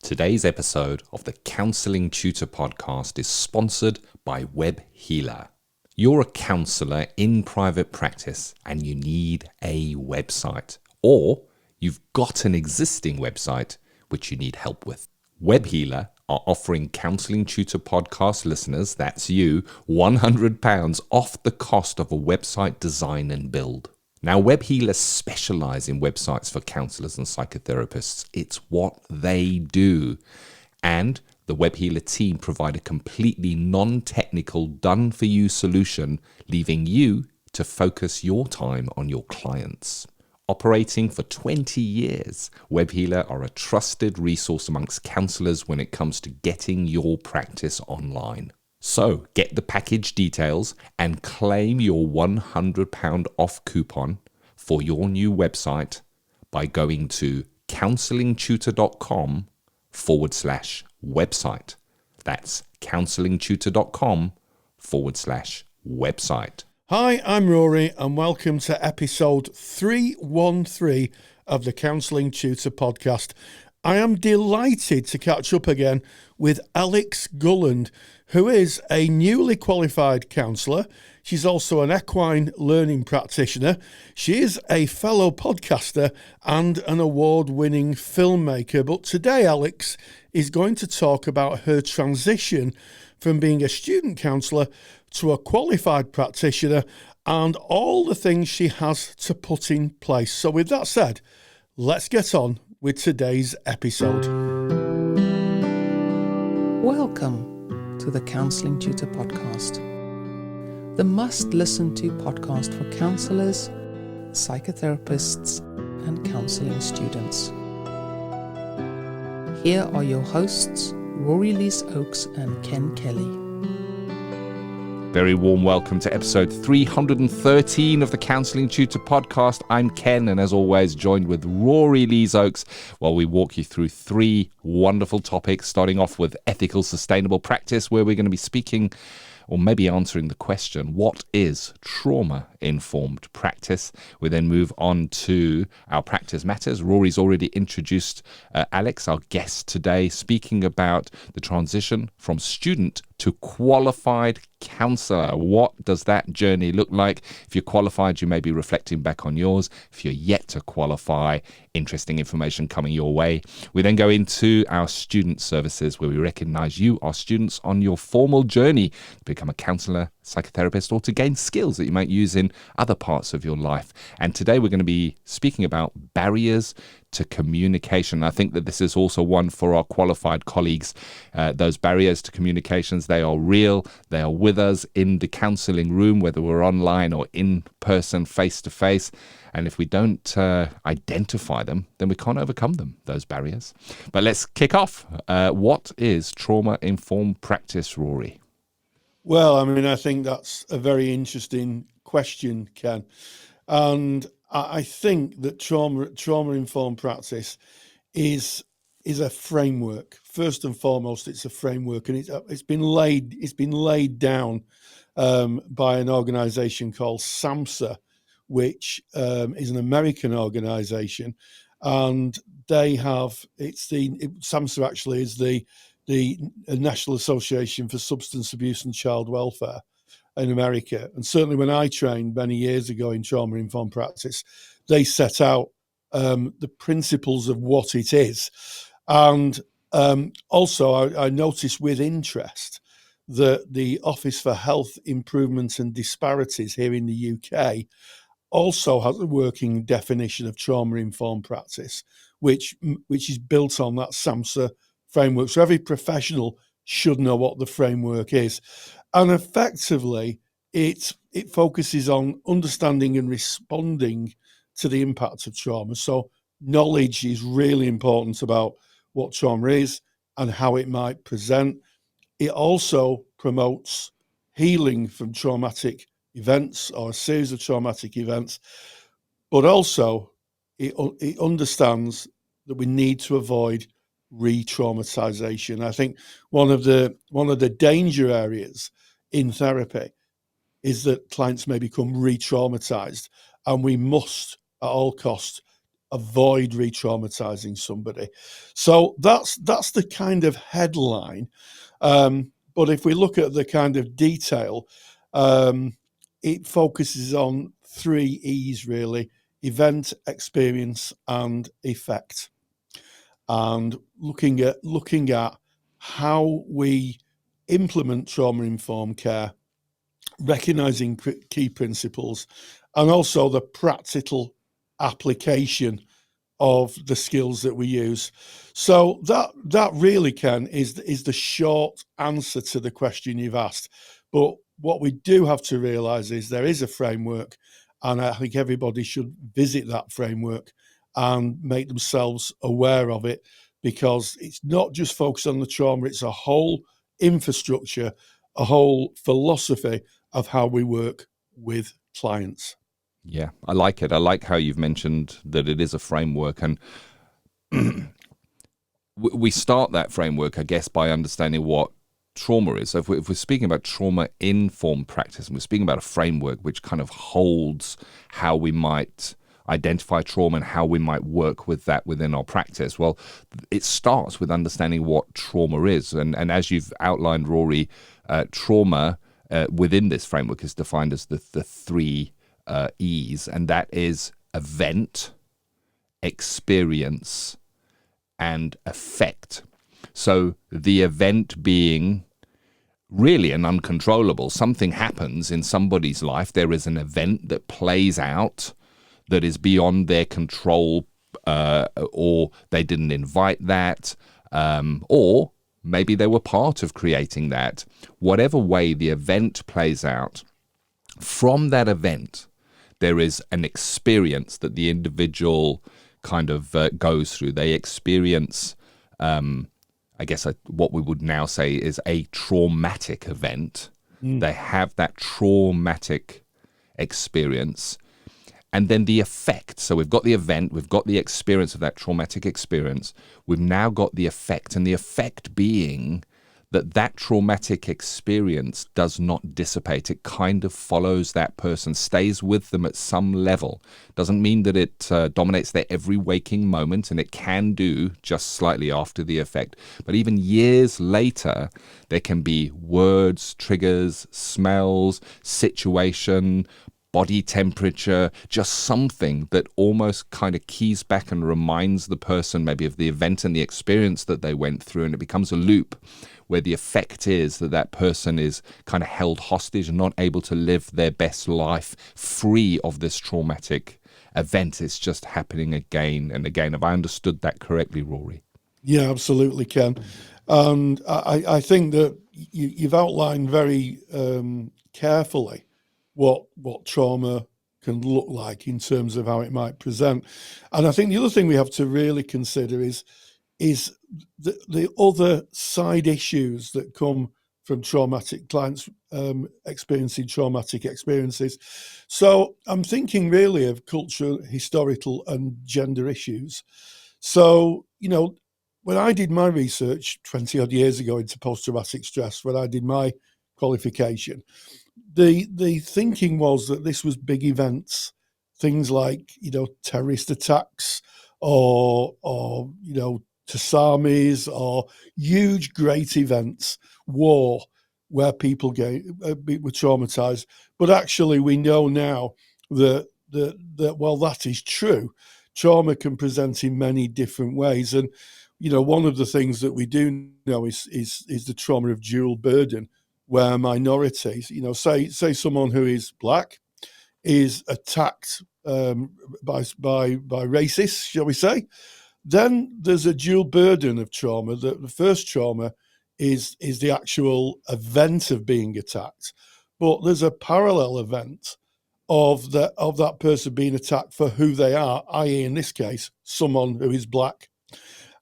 Today's episode of the Counselling Tutor Podcast is sponsored by Web Healer. You're a counsellor in private practice and you need a website, or you've got an existing website which you need help with. Web Healer are offering Counselling Tutor Podcast listeners, that's you, £100 off the cost of a website design and build. Now, Web Healers specialise in websites for counsellors and psychotherapists. It's what they do. And the Web Healer team provide a completely non-technical, done-for-you solution, leaving you to focus your time on your clients. Operating for 20 years, Web Healer are a trusted resource amongst counsellors when it comes to getting your practice online. So get the package details and claim your £100 off coupon for your new website by going to counsellingtutor.com/website. That's counsellingtutor.com/website. Hi, I'm Rory and welcome to episode 313 of the Counselling Tutor Podcast. I am delighted to catch up again with Alex Gulland, who is a newly qualified counsellor. She's also an equine learning practitioner. She is a fellow podcaster and an award-winning filmmaker. But today, Alex is going to talk about her transition from being a student counsellor to a qualified practitioner and all the things she has to put in place. So with that said, let's get on with today's episode. Welcome to the Counselling Tutor Podcast, the must-listen-to podcast for counsellors, psychotherapists, and counselling students. Here are your hosts, Rory Oakes and Ken Kelly. Very warm welcome to episode 313 of the Counselling Tutor Podcast. I'm Ken, and as always, joined with Rory Oakes while we walk you through three wonderful topics, starting off with ethical, sustainable practice, where we're going to be speaking or maybe answering the question, what is trauma-informed practice? We then move on to our practice matters. Rory's already introduced Alex, our guest today, speaking about the transition from student to qualified counsellor. What does that journey look like? If you're qualified, you may be reflecting back on yours. If you're yet to qualify, interesting information coming your way. We then go into our student services, where we recognise you, our students, on your formal journey to become a counsellor, psychotherapist, or to gain skills that you might use in other parts of your life. And today we're going to be speaking about barriers to communication. I think that this is also one for our qualified colleagues. Those barriers to communications, they are real. They are with us in the counselling room, whether we're online or in person, face to face. And if we don't identify them, then we can't overcome them, those barriers. But let's kick off. What is trauma-informed practice, Rory? Well, I think that's a very interesting question, Ken. And I think that trauma-informed practice is a framework. First and foremost, it's a framework, and it's been laid down by an organisation called SAMHSA, which is an American organisation, and they have SAMHSA actually is the National Association for Substance Abuse and Child Welfare in America. And certainly when I trained many years ago in trauma-informed practice, they set out the principles of what it is. And also I noticed with interest that the Office for Health Improvement and Disparities here in the UK also has a working definition of trauma-informed practice, which is built on that SAMHSA framework. So every professional should know what the framework is. And effectively, it focuses on understanding and responding to the impact of trauma. So knowledge is really important about what trauma is and how it might present. It also promotes healing from traumatic events or a series of traumatic events, but also it understands that we need to avoid re-traumatization. I think one of the danger areas in therapy is that clients may become re-traumatized, and we must at all costs avoid re-traumatizing somebody. So that's the kind of headline. But if we look at the kind of detail, it focuses on 3 E's really: event, experience, and effect. And looking at how we implement trauma-informed care, recognizing key principles, and also the practical application of the skills that we use. So that really, Ken, is the short answer to the question you've asked. But what we do have to realize is there is a framework, and I think everybody should visit that framework and make themselves aware of it, because it's not just focused on the trauma, it's a whole infrastructure, a whole philosophy of how we work with clients. Yeah, I like it. I like how you've mentioned that it is a framework, and we start that framework, I guess, by understanding what trauma is. So if we're speaking about trauma-informed practice, and we're speaking about a framework which kind of holds how we might identify trauma and how we might work with that within our practice, well, it starts with understanding what trauma is. And as you've outlined, Rory, trauma within this framework is defined as the 3 E's, and that is event, experience, and effect. So the event being really an uncontrollable. Something happens in somebody's life. There is an event that plays out that is beyond their control, or they didn't invite that, or maybe they were part of creating that. Whatever way the event plays out, from that event, there is an experience that the individual kind of goes through. They experience, I guess what we would now say is a traumatic event. They have that traumatic experience. And then the effect. So we've got the event, we've got the experience of that traumatic experience. We've now got the effect, and the effect being that traumatic experience does not dissipate. It kind of follows that person, stays with them at some level. Doesn't mean that it dominates their every waking moment, and it can do just slightly after the effect. But even years later, there can be words, triggers, smells, situation, body temperature, just something that almost kind of keys back and reminds the person maybe of the event and the experience that they went through, and it becomes a loop where the effect is that person is kind of held hostage and not able to live their best life free of this traumatic event. It's just happening again and again. Have I understood that correctly, Rory? Yeah, absolutely, Ken. And I think that you've outlined very carefully what trauma can look like in terms of how it might present. And I think the other thing we have to really consider is the other side issues that come from traumatic clients experiencing traumatic experiences. So I'm thinking really of cultural, historical, and gender issues. So, when I did my research 20 odd years ago into post-traumatic stress, when I did my qualification, the thinking was that this was big events, things like, terrorist attacks or tsunamis or huge, great events, war, where people were traumatized. But actually, we know now that while that is true, trauma can present in many different ways. And, one of the things that we do know is the trauma of dual burden, where minorities, say someone who is black is attacked by racists, shall we say, then there's a dual burden of trauma. The first trauma is the actual event of being attacked, but there's a parallel event of that person being attacked for who they are, i.e. in this case, someone who is black.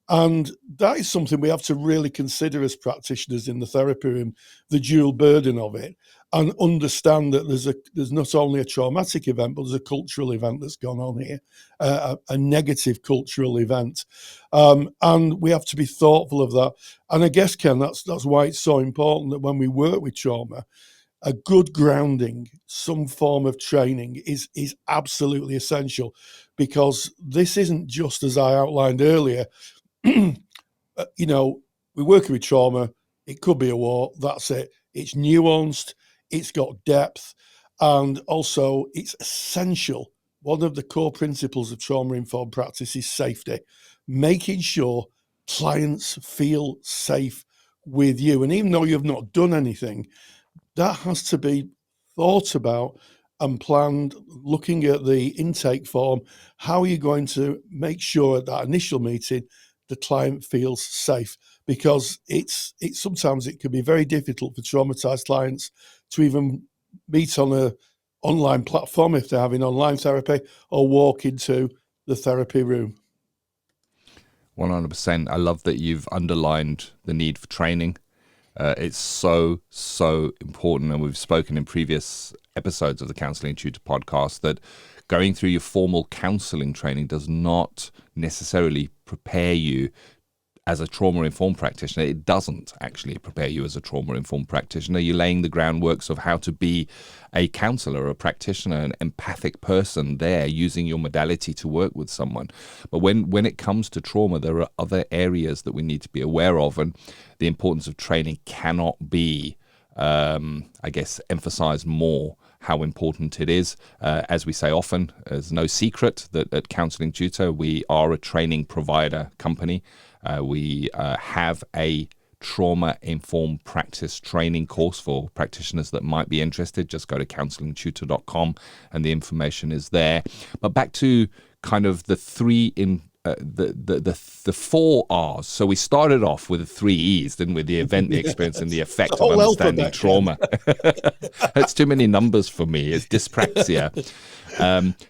And that is something we have to really consider as practitioners in the therapy room, the dual burden of it, and understand that there's not only a traumatic event, but there's a cultural event that's gone on here, a negative cultural event. And we have to be thoughtful of that. And I guess, Ken, that's why it's so important that when we work with trauma, a good grounding, some form of training is absolutely essential, because this isn't just, as I outlined earlier, we're working with trauma. It could be a war. That's it. It's nuanced. It's got depth. And also, it's essential. One of the core principles of trauma-informed practice is safety, making sure clients feel safe with you. And even though you've not done anything, that has to be thought about and planned, looking at the intake form. How are you going to make sure at that initial meeting the client feels safe? Because it's sometimes it can be very difficult for traumatized clients to even meet on a online platform if they're having online therapy, or walk into the therapy room. 100%. I love that you've underlined the need for training. It's so important, and we've spoken in previous episodes of the Counselling Tutor Podcast that going through your formal counselling training does not necessarily prepare you as a trauma-informed practitioner. It doesn't actually prepare you as a trauma-informed practitioner. You're laying the groundworks of how to be a counsellor, a practitioner, an empathic person there, using your modality to work with someone. But when it comes to trauma, there are other areas that we need to be aware of, and the importance of training cannot be, emphasized more, how important it is. As we say often, there's no secret that at Counselling Tutor, we are a training provider company. We have a trauma-informed practice training course for practitioners that might be interested. Just go to counsellingtutor.com and the information is there. But back to kind of the the 4 R's. So we started off with the 3 E's, didn't we? The event, the experience, and the effect of understanding trauma. It's too many numbers for me. It's dyspraxia.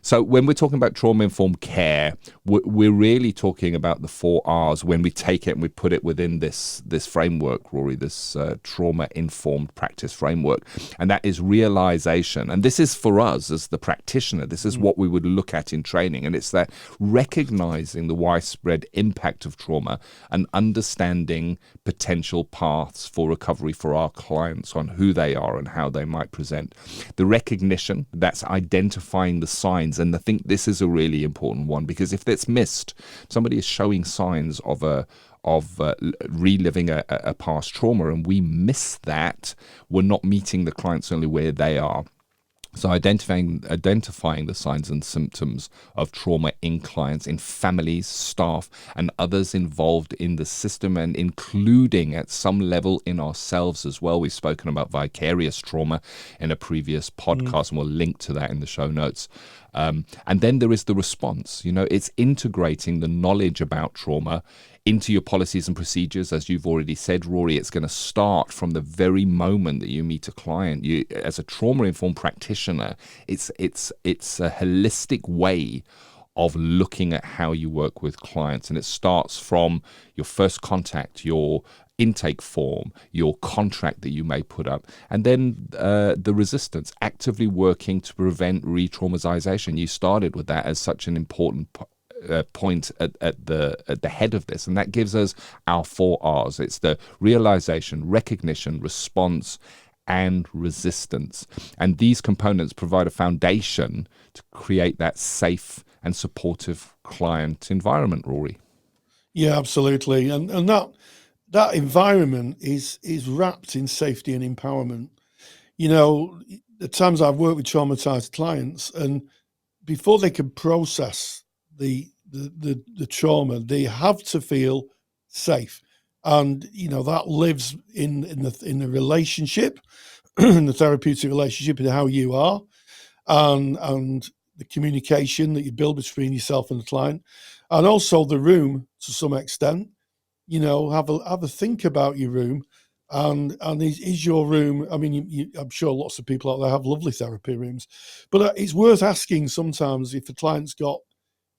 So when we're talking about trauma-informed care, we're really talking about the 4 R's when we take it and we put it within this framework, Rory, this trauma-informed practice framework. And that is realization. And this is for us as the practitioner. This is what we would look at in training. And it's that recognizing the widespread impact of trauma and understanding potential paths for recovery for our clients on who they are and how they might present. The recognition, that's identifying the signs. And I think this is a really important one, because if that's missed, somebody is showing signs of reliving a past trauma, and we miss that, we're not meeting the clients only where they are. So identifying the signs and symptoms of trauma in clients, in families, staff, and others involved in the system, and including at some level in ourselves as well. We've spoken about vicarious trauma in a previous podcast, and we'll link to that in the show notes. And then there is the response. It's integrating the knowledge about trauma into your policies and procedures. As you've already said, Rory, it's going to start from the very moment that you meet a client. You, as a trauma-informed practitioner, it's a holistic way of looking at how you work with clients. And it starts from your first contact, your intake form, your contract that you may put up, and then the resistance, actively working to prevent re-traumatization. You started with that as such an important point at the head of this, and that gives us our 4 R's. It's the realization, recognition, response, and resistance. And these components provide a foundation to create that safe and supportive client environment, Rory. Yeah, absolutely. And that environment is wrapped in safety and empowerment. The times I've worked with traumatized clients, and before they can process the trauma, they have to feel safe. And that lives in the relationship, in the therapeutic relationship, and how you are, and the communication that you build between yourself and the client, and also the room to some extent. Have a think about your room, and is your room? I mean, I'm sure lots of people out there have lovely therapy rooms, but it's worth asking sometimes if the client's got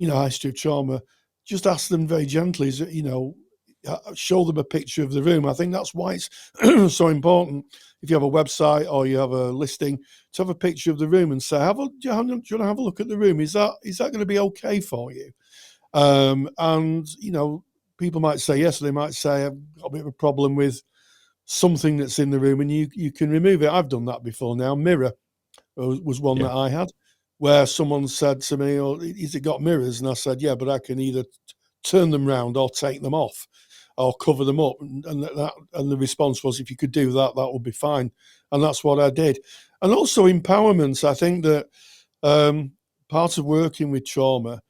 a history of trauma. Just ask them very gently, show them a picture of the room. I think that's why it's so important, if you have a website or you have a listing, to have a picture of the room and say, do you want to have a look at the room? Is that going to be okay for you? And people might say yes, or they might say, I've got a bit of a problem with something that's in the room, and you can remove it. I've done that before now. Mirror was one that I had, where someone said to me, "Oh, has it got mirrors?" And I said, "Yeah, but I can either turn them round or take them off or cover them up." And the response was, if you could do that, that would be fine. And that's what I did. And also empowerment. I think that part of working with trauma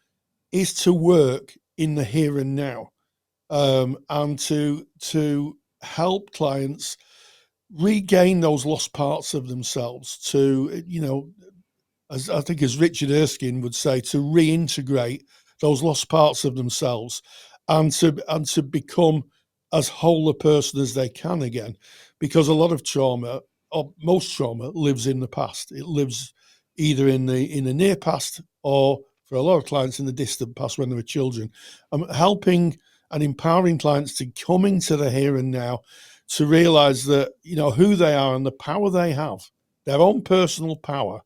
is to work in the here and now, and to help clients regain those lost parts of themselves, to, as I think as Richard Erskine would say, to reintegrate those lost parts of themselves, and to become as whole a person as they can again. Because a lot of trauma, or most trauma, lives in the past. It lives either in the near past, or for a lot of clients in the distant past when they were children. I'm helping and empowering clients to come into the here and now, to realize that, who they are and the power they have, their own personal power,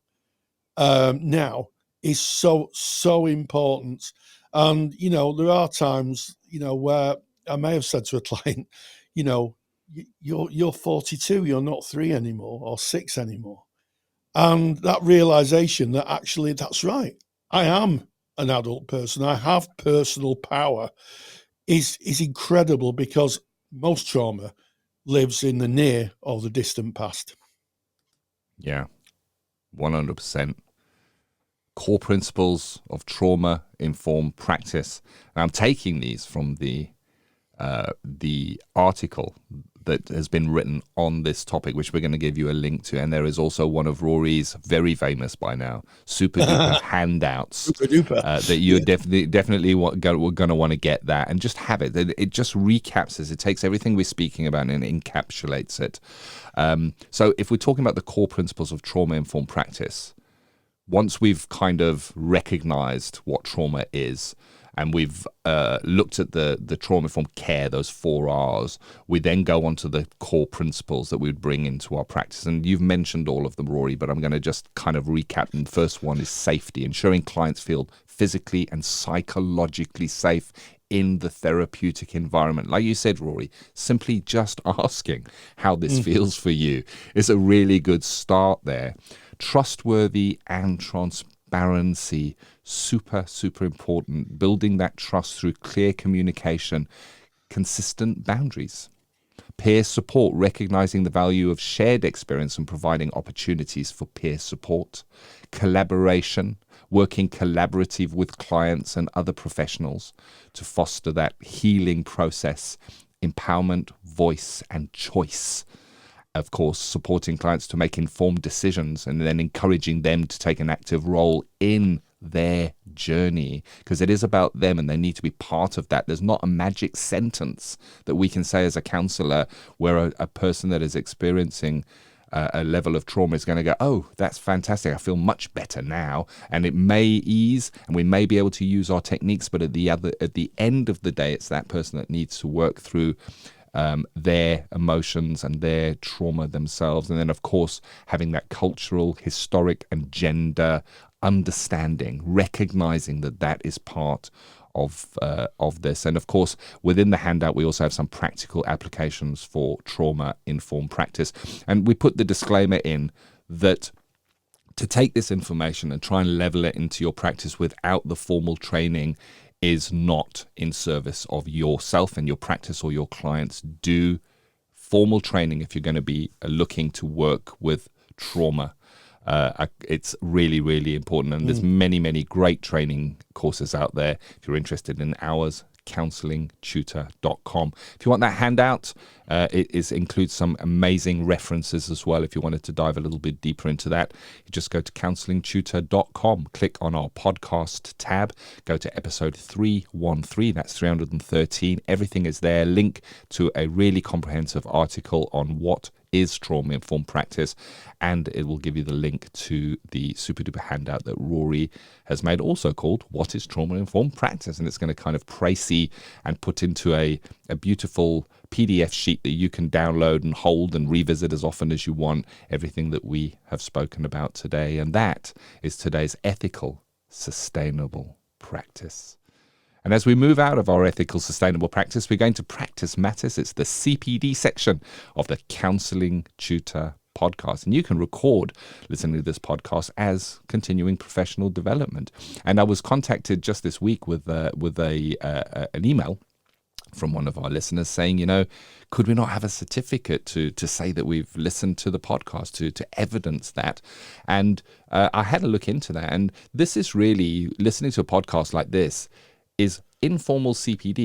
now is so important. And, there are times, where I may have said to a client, you're 42, you're not 3 anymore or 6 anymore. And that realization that actually that's right, I am an adult person, I have personal power, is incredible, because most trauma lives in the near or the distant past. Yeah, 100%. Core principles of trauma-informed practice. And I'm taking these from the article that has been written on this topic, which we're going to give you a link to. And there is also one of Rory's very famous by now super duper handouts. Super duper. That you're definitely we're going to want to get that and just have it. It just recaps this. It takes everything we're speaking about and encapsulates it. So if we're talking about the core principles of trauma-informed practice, once we've kind of recognized what trauma is, and we've looked at the trauma-informed care, those 4 R's, we then go on to the core principles that we'd bring into our practice. And you've mentioned all of them, Rory, but I'm going to just kind of recap. And the first one is safety, ensuring clients feel physically and psychologically safe in the therapeutic environment. Like you said, Rory, simply just asking how this feels for you is a really good start there. Trustworthy and transparency, super important. Building that trust through clear communication, consistent boundaries. Peer support, recognizing the value of shared experience and providing opportunities for peer support. Collaboration, working collaborative with clients and other professionals to foster that healing process. Empowerment, voice and choice. Of course, supporting clients to make informed decisions and then encouraging them to take an active role in their journey, because it is about them and they need to be part of that. There's not a magic sentence that we can say as a counsellor where a person that is experiencing a level of trauma is going to go, oh, that's fantastic, I feel much better now. And it may ease and we may be able to use our techniques, but at the end of the day, it's that person that needs to work through their emotions and their trauma themselves. And then, of course, having that cultural, historic, and gender understanding, recognizing that that is part of this. And, of course, within the handout, we also have some practical applications for trauma-informed practice. And we put the disclaimer in that to take this information and try and level it into your practice without the formal training is not in service of yourself and your practice or your clients. Do formal training if you're going to be looking to work with trauma. It's really important, and there's many great training courses out there. If you're interested in ours, counsellingtutor.com. If you want that handout, it includes some amazing references as well. If you wanted to dive a little bit deeper into that, you just go to counsellingtutor.com, click on our podcast tab, go to episode 313, that's 313. Everything is there. Link to a really comprehensive article on what is trauma-informed practice, and it will give you the link to the super duper handout that Rory has made, also called What is Trauma-Informed Practice? And it's going to kind of précis and put into a beautiful PDF sheet that you can download and hold and revisit as often as you want, everything that we have spoken about today. And that is today's ethical, sustainable practice. And as we move out of our ethical sustainable practice, we're going to Practice Matters. It's the CPD section of the Counselling Tutor Podcast. And you can record listening to this podcast as continuing professional development. And I was contacted just this week with an email from one of our listeners saying, could we not have a certificate to say that we've listened to the podcast, to evidence that? And I had a look into that. And this is really, listening to a podcast like this is informal CPD.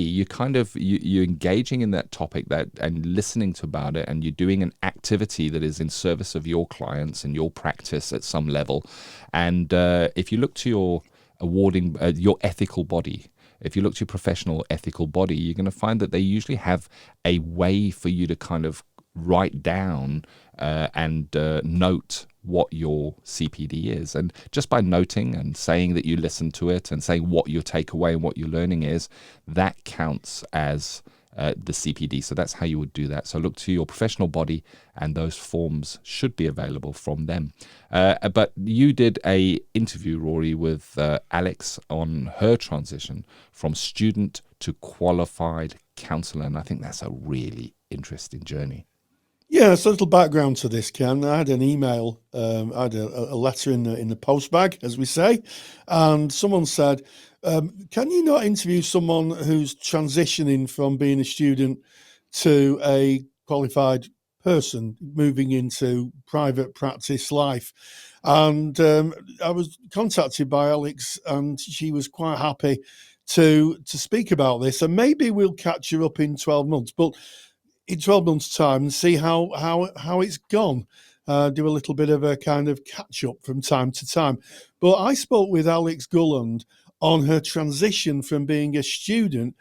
You're engaging in that topic and listening to about it, and you're doing an activity that is in service of your clients and your practice at some level. And if you look to your your ethical body, if you look to your professional ethical body, you're going to find that they usually have a way for you to kind of write down and note what your CPD is. And just by noting and saying that you listen to it and saying what your takeaway and what your learning is, that counts as the CPD. So that's how you would do that. So look to your professional body, and those forms should be available from them. But you did a interview, Rory, with Alex on her transition from student to qualified counsellor, and I think that's a really interesting journey. Yeah, so a little background to this, Ken. I had an email, I had a letter in the post bag, as we say, and someone said, can you not interview someone who's transitioning from being a student to a qualified person, moving into private practice life? And I was contacted by Alex, and she was quite happy to speak about this, and maybe we'll catch her up in 12 months. But in 12 months' time and see how it's gone. Do a little bit of a kind of catch up from time to time. But I spoke with Alex Gulland on her transition from being a student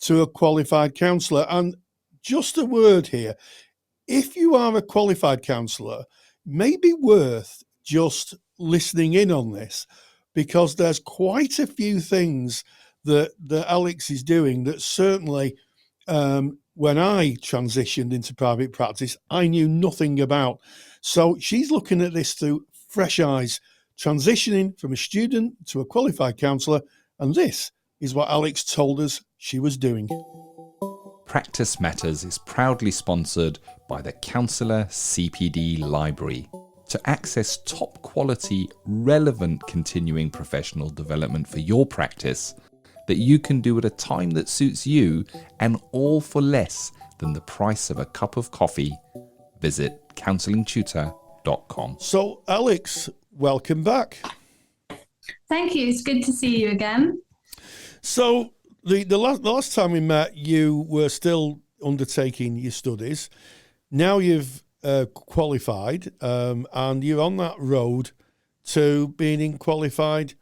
to a qualified counsellor. And just a word here, if you are a qualified counsellor, maybe worth just listening in on this, because there's quite a few things that Alex is doing that certainly when I transitioned into private practice, I knew nothing about. So she's looking at this through fresh eyes, transitioning from a student to a qualified counsellor, and this is what Alex told us she was doing. Practice Matters is proudly sponsored by the Counsellor CPD Library. To access top quality, relevant continuing professional development for your practice that you can do at a time that suits you, and all for less than the price of a cup of coffee, visit counsellingtutor.com. So, Alex, welcome back. Thank you. It's good to see you again. So, the last time we met, you were still undertaking your studies. Now you've qualified, and you're on that road to being in qualified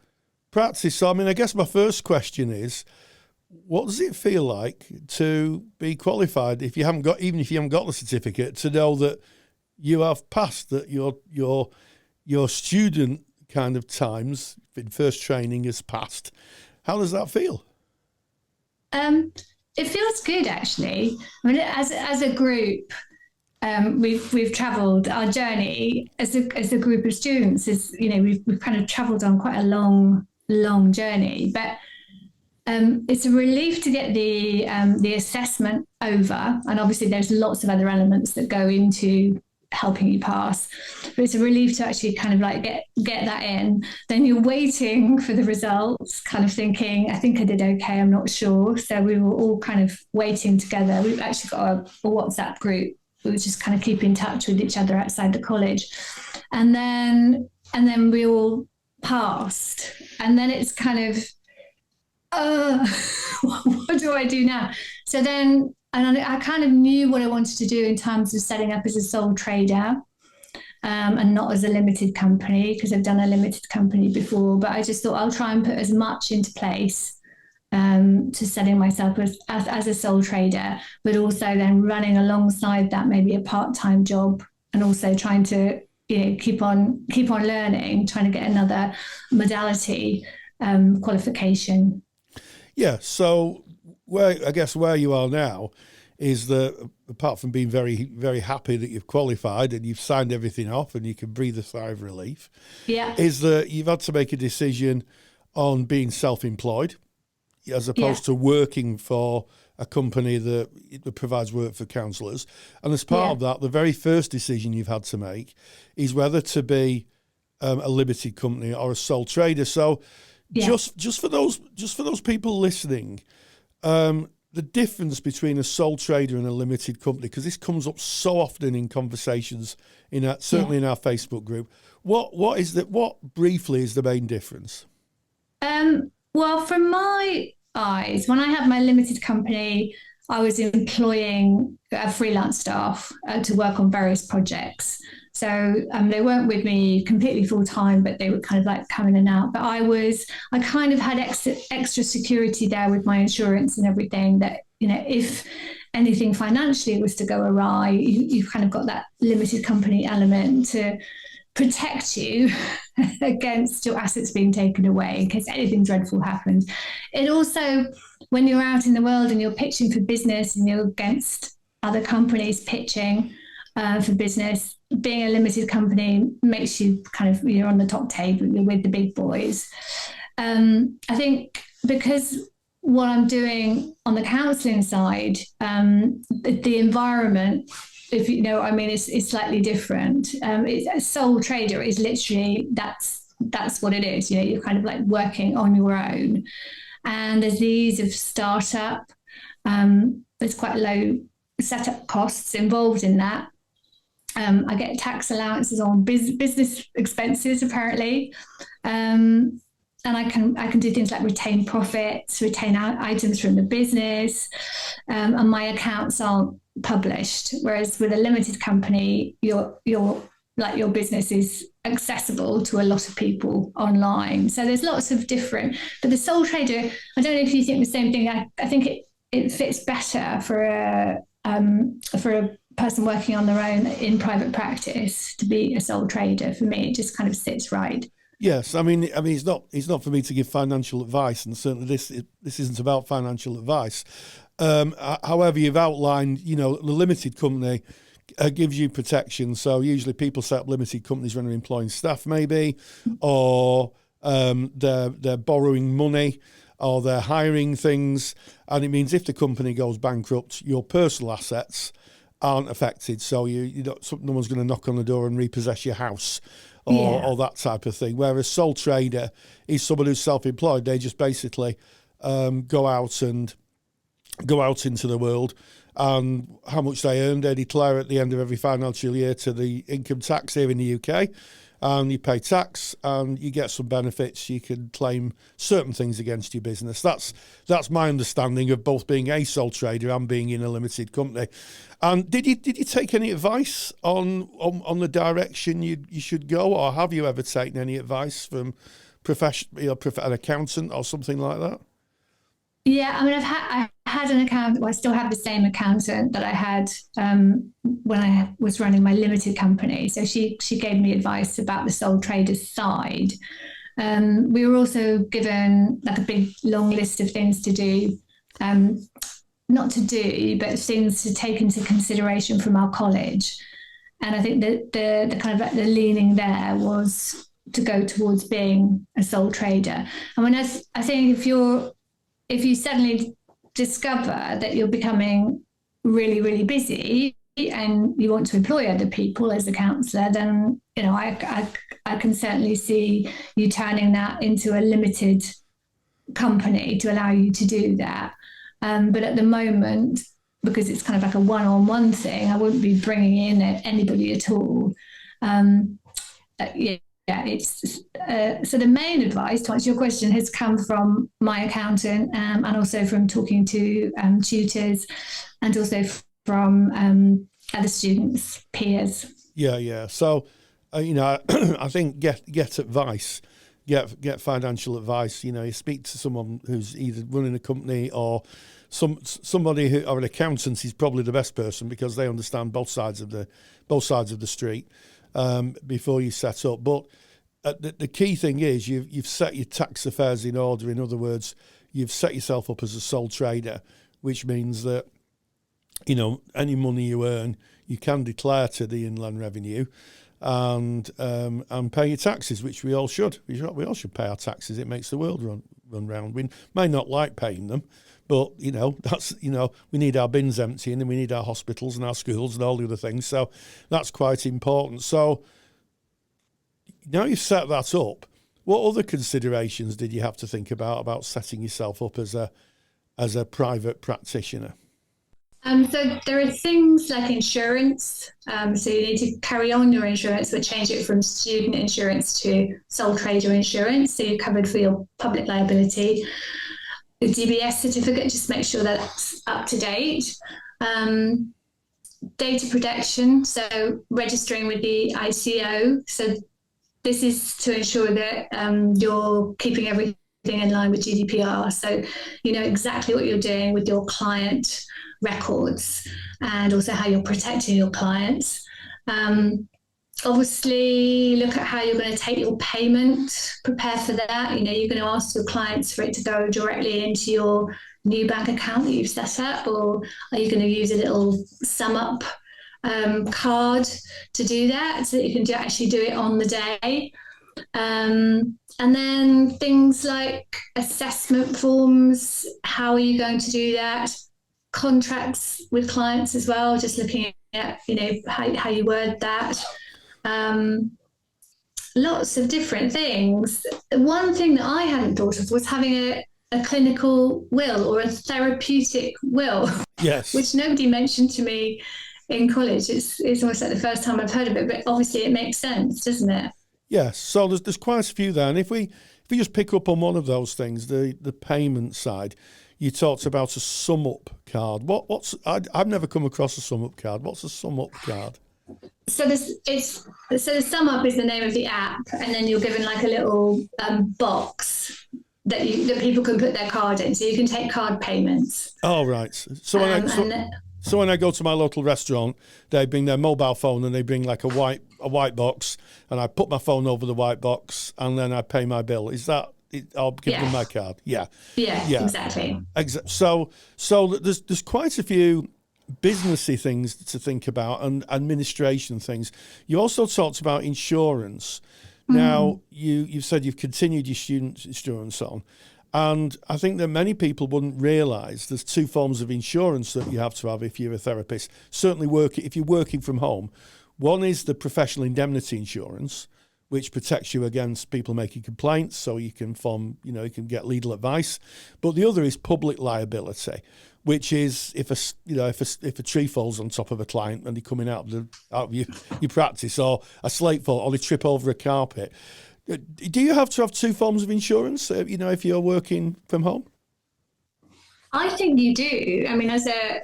practice. So, I mean, I guess my first question is, what does it feel like to be qualified if you haven't got the certificate, to know that you have passed, that your student kind of times in first training has passed? How does that feel? It feels good, actually. I mean, as a group, we've travelled our journey as a group of students. We've kind of travelled on quite a long journey, but it's a relief to get the assessment over, and obviously there's lots of other elements that go into helping you pass, but it's a relief to actually kind of like get that in. Then you're waiting for the results, kind of thinking, I think I did okay, I'm not sure. So we were all kind of waiting together. We've actually got a WhatsApp group. We just kind of keep in touch with each other outside the college, and then we all passed, and then it's kind of what do I do now? So then, and I kind of knew what I wanted to do in terms of setting up as a sole trader, and not as a limited company, because I've done a limited company before. But I just thought I'll try and put as much into place to setting myself as a sole trader, but also then running alongside that maybe a part-time job, and also trying to keep on learning, trying to get another modality qualification. Yeah. So where you are now is that, apart from being very, very happy that you've qualified and you've signed everything off and you can breathe a sigh of relief, yeah, is that you've had to make a decision on being self-employed. as opposed to working for a company that provides work for counsellors. And as part of that, the very first decision you've had to make is whether to be a limited company or a sole trader. So just for those people listening, the difference between a sole trader and a limited company, because this comes up so often in conversations, certainly in our Facebook group. What briefly is the main difference? Well, from my eyes, when I had my limited company, I was employing freelance staff to work on various projects. So they weren't with me completely full time, but they would kind of like come in and out. But I kind of had extra security there with my insurance and everything, that, if anything financially was to go awry, you've kind of got that limited company element to protect you against your assets being taken away in case anything dreadful happens. It also, when you're out in the world and you're pitching for business and you're against other companies pitching for business, being a limited company makes you you're on the top table, you're with the big boys. I think because what I'm doing on the counselling side, the environment, if you know what I mean, it's slightly different. A sole trader is literally, that's what it is. You're kind of like working on your own. And there's the ease of startup. There's quite low setup costs involved in that. I get tax allowances on business expenses, apparently. And I can do things like retain profits, retain items from the business, and my accounts aren't published. Whereas with a limited company, your business is accessible to a lot of people online. So there's lots of different. But the sole trader, I don't know if you think the same thing. I think it fits better for a person working on their own in private practice to be a sole trader. For me, it just kind of sits right. Yes, I mean, it's not for me to give financial advice, and certainly this isn't about financial advice. However, you've outlined, the limited company gives you protection. So usually people set up limited companies when they're employing staff, maybe, or they're borrowing money, or they're hiring things, and it means if the company goes bankrupt, your personal assets aren't affected. So no one's going to knock on the door and repossess your house. Or that type of thing. Whereas sole trader is someone who's self-employed. They just basically go out into the world, and how much they earn, they declare at the end of every financial year to the income tax here in the UK, and you pay tax and you get some benefits. You can claim certain things against your business. That's my understanding of both being a sole trader and being in a limited company. And did you take any advice on the direction you should go, or have you ever taken any advice from an accountant or something like that? Yeah, I mean, I had an accountant. Well, I still have the same accountant that I had when I was running my limited company. So she gave me advice about the sole trader side. We were also given like a big long list of things to do. Not to do, but things to take into consideration from our college. And I think that the kind of like the leaning there was to go towards being a sole trader. And when I think if you suddenly discover that you're becoming really, really busy and you want to employ other people as a counsellor, then I can certainly see you turning that into a limited company to allow you to do that. But at the moment, because it's kind of like a one-on-one thing, I wouldn't be bringing in anybody at all. So the main advice, to answer your question, has come from my accountant and also from talking to tutors, and also from other students, peers. Yeah. So, I think get advice. Get financial advice. You speak to someone who's either running a company or somebody who, or an accountant is probably the best person, because they understand both sides of the street before you set up. But the key thing is you've set your tax affairs in order. In other words, you've set yourself up as a sole trader, which means that any money you earn, you can declare to the Inland Revenue. And pay your taxes, which we all should. We all should pay our taxes. It makes the world run round. We may not like paying them, but, that's, we need our bins emptying and we need our hospitals and our schools and all the other things. So that's quite important. So now you've set that up, what other considerations did you have to think about setting yourself up as a private practitioner? So there are things like insurance. So you need to carry on your insurance, but change it from student insurance to sole trader insurance. So you're covered for your public liability. The DBS certificate, just make sure that's up to date. Data protection, so registering with the ICO. So this is to ensure that you're keeping everything in line with GDPR. So you know exactly what you're doing with your client records and also how you're protecting your clients. Obviously, look at how you're going to take your payment, prepare for that. You're going to ask your clients for it to go directly into your new bank account that you've set up, or are you going to use a little sum up card to do that so that you can actually do it on the day? And then things like assessment forms, how are you going to do that? Contracts with clients as well, just looking at, how you word that. Lots of different things. One thing that I hadn't thought of was having a clinical will or a therapeutic will, yes, which nobody mentioned to me in college. It's almost like the first time I've heard of it, but obviously it makes sense, doesn't it? Yes. So there's quite a few there, and if we just pick up on one of those things, the payment side, you talked about a sum up card. I've never come across a sum up card. What's a sum up card? So the sum up is the name of the app, and then you're given like a little box that people can put their card in, so you can take card payments. Oh, right. So when I go to my local restaurant, they bring their mobile phone and they bring like a white box, and I put my phone over the white box and then I pay my bill. Is that it? I'll give them my card. Yeah, exactly. So there's quite a few businessy things to think about and administration things. You also talked about insurance. Now, you've said you've continued your student insurance on, and I think that many people wouldn't realise there's two forms of insurance that you have to have if you're a therapist. Certainly if you're working from home. One is the professional indemnity insurance, which protects you against people making complaints, so you can you can get legal advice. But the other is public liability, which is if a tree falls on top of a client and they're coming out of your practice, or a slate fall, or they trip over a carpet. Do you have to have two forms of insurance, if you're working from home? I think you do. I mean, as a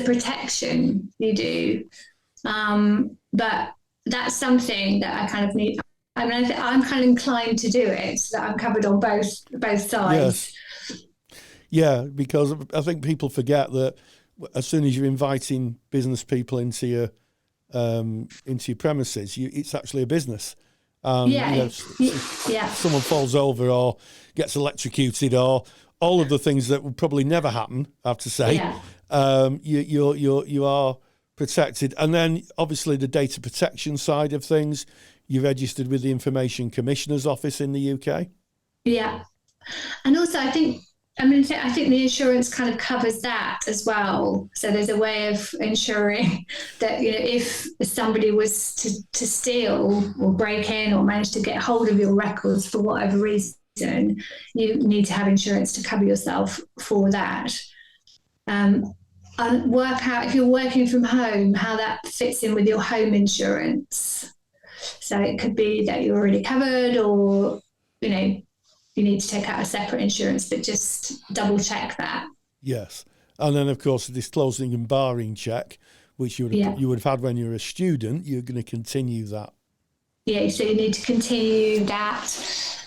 protection, you do. But that's something that I kind of need. I mean, I'm kind of inclined to do it so that I'm covered on both sides. Yes. Yeah, because I think people forget that as soon as you're inviting business people into your premises, it's actually a business. Someone falls over or gets electrocuted or all of the things that would probably never happen, I have to say. You are protected. And then obviously the data protection side of things, you're registered with the Information Commissioner's Office in the UK. Yeah. And also I think the insurance kind of covers that as well. So there's a way of ensuring that, if somebody was to steal or break in or manage to get hold of your records for whatever reason, you need to have insurance to cover yourself for that. And work out, if you're working from home, how that fits in with your home insurance. So it could be that you're already covered, or, you need to take out a separate insurance, but just double check that. Yes. And then, of course, the disclosing and barring check, which you would have had when you were a student, you're going to continue that. Yeah, so you need to continue that.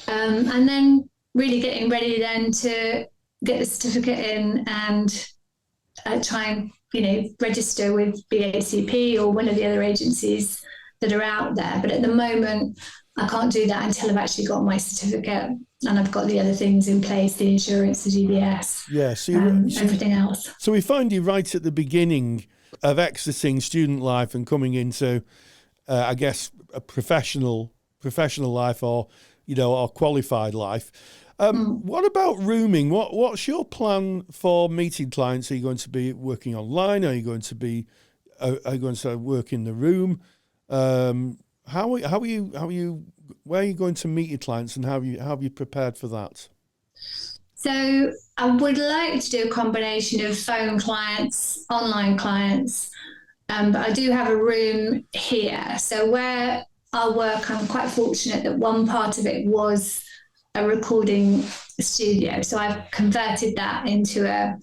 And then really getting ready then to get the certificate in and try and, register with BACP or one of the other agencies that are out there. But at the moment, I can't do that until I've actually got my certificate and I've got the other things in place, the insurance, the DBS, everything else. So we find you right at the beginning of exiting student life and coming into, a professional life, or, or qualified life. What about rooming? What's your plan for meeting clients? Are you going to be working online? Are you going to be work in the room? How are you? Where are you going to meet your clients, and how have you prepared for that? So I would like to do a combination of phone clients, online clients, but I do have a room here. So where I work, I'm quite fortunate that one part of it was a recording studio. So I've converted that into a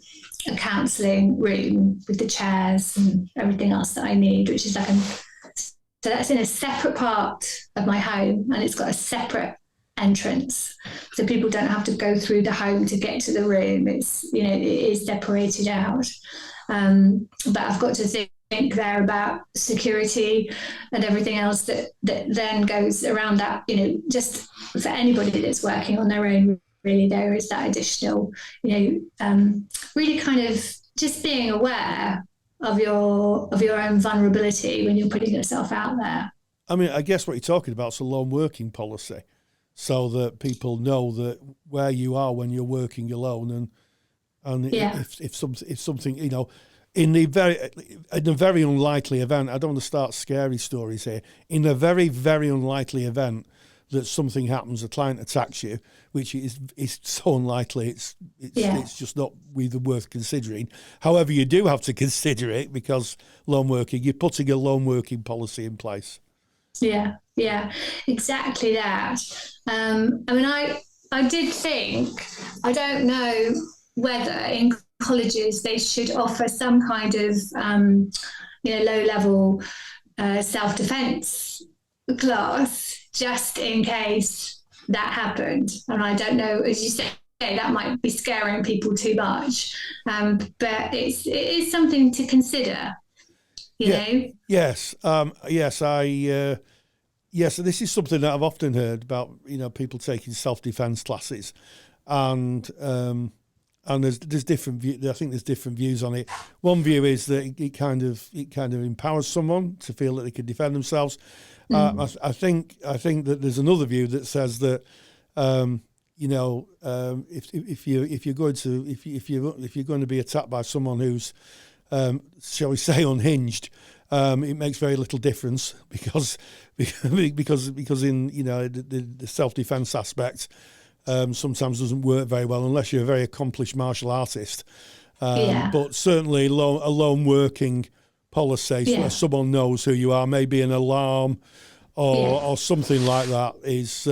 counselling room with the chairs and everything else that I need, which is so that's in a separate part of my home, and it's got a separate entrance, so people don't have to go through the home to get to the room. It's it is separated out, but I've got to think there about security and everything else that then goes around that. Just for anybody that's working on their own, really, there is that additional, really kind of just being aware of your own vulnerability when you're putting yourself out there. I mean, I guess what you're talking about is a lone working policy, so that people know that where you are when you're working alone, and if something in a very unlikely event, I don't want to start scary stories here. In a very, very unlikely event that something happens, a client attacks you, which is so unlikely, it's just not really worth considering. However, you do have to consider it, because you're putting a lone working policy in place. Yeah, exactly that. I did think, I don't know whether in colleges they should offer some kind of, low-level self-defense class, just in case that happened. And I don't know, as you say, that might be scaring people too much, but it is something to consider. You know? Yes. Yes. This is something that I've often heard about. People taking self-defense classes, and there's different I think there's different views on it. One view is that it kind of empowers someone to feel that they can defend themselves. I think that there's another view that says that if you're going to be attacked by someone who's shall we say unhinged, it makes very little difference, because in the self-defense aspect sometimes doesn't work very well unless you're a very accomplished martial artist. But certainly a lone working policy where someone knows who you are, maybe an alarm or something like that is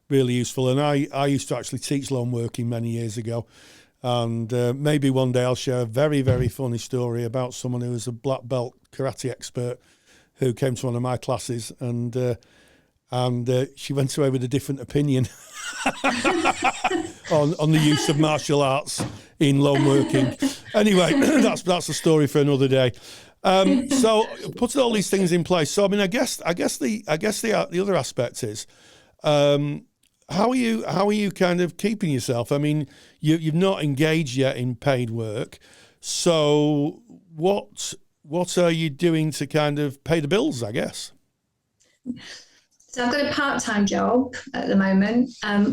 really useful. And I used to actually teach lone working many years ago, and maybe one day I'll share a very, very funny story about someone who was a black belt karate expert who came to one of my classes, and she went away with a different opinion on the use of martial arts in lone working. Anyway, that's a story for another day. So putting all these things in place. So I mean, I guess the other aspect is, how are you kind of keeping yourself? I mean, you've not engaged yet in paid work, so what are you doing to kind of pay the bills, I guess? So I've got a part-time job at the moment,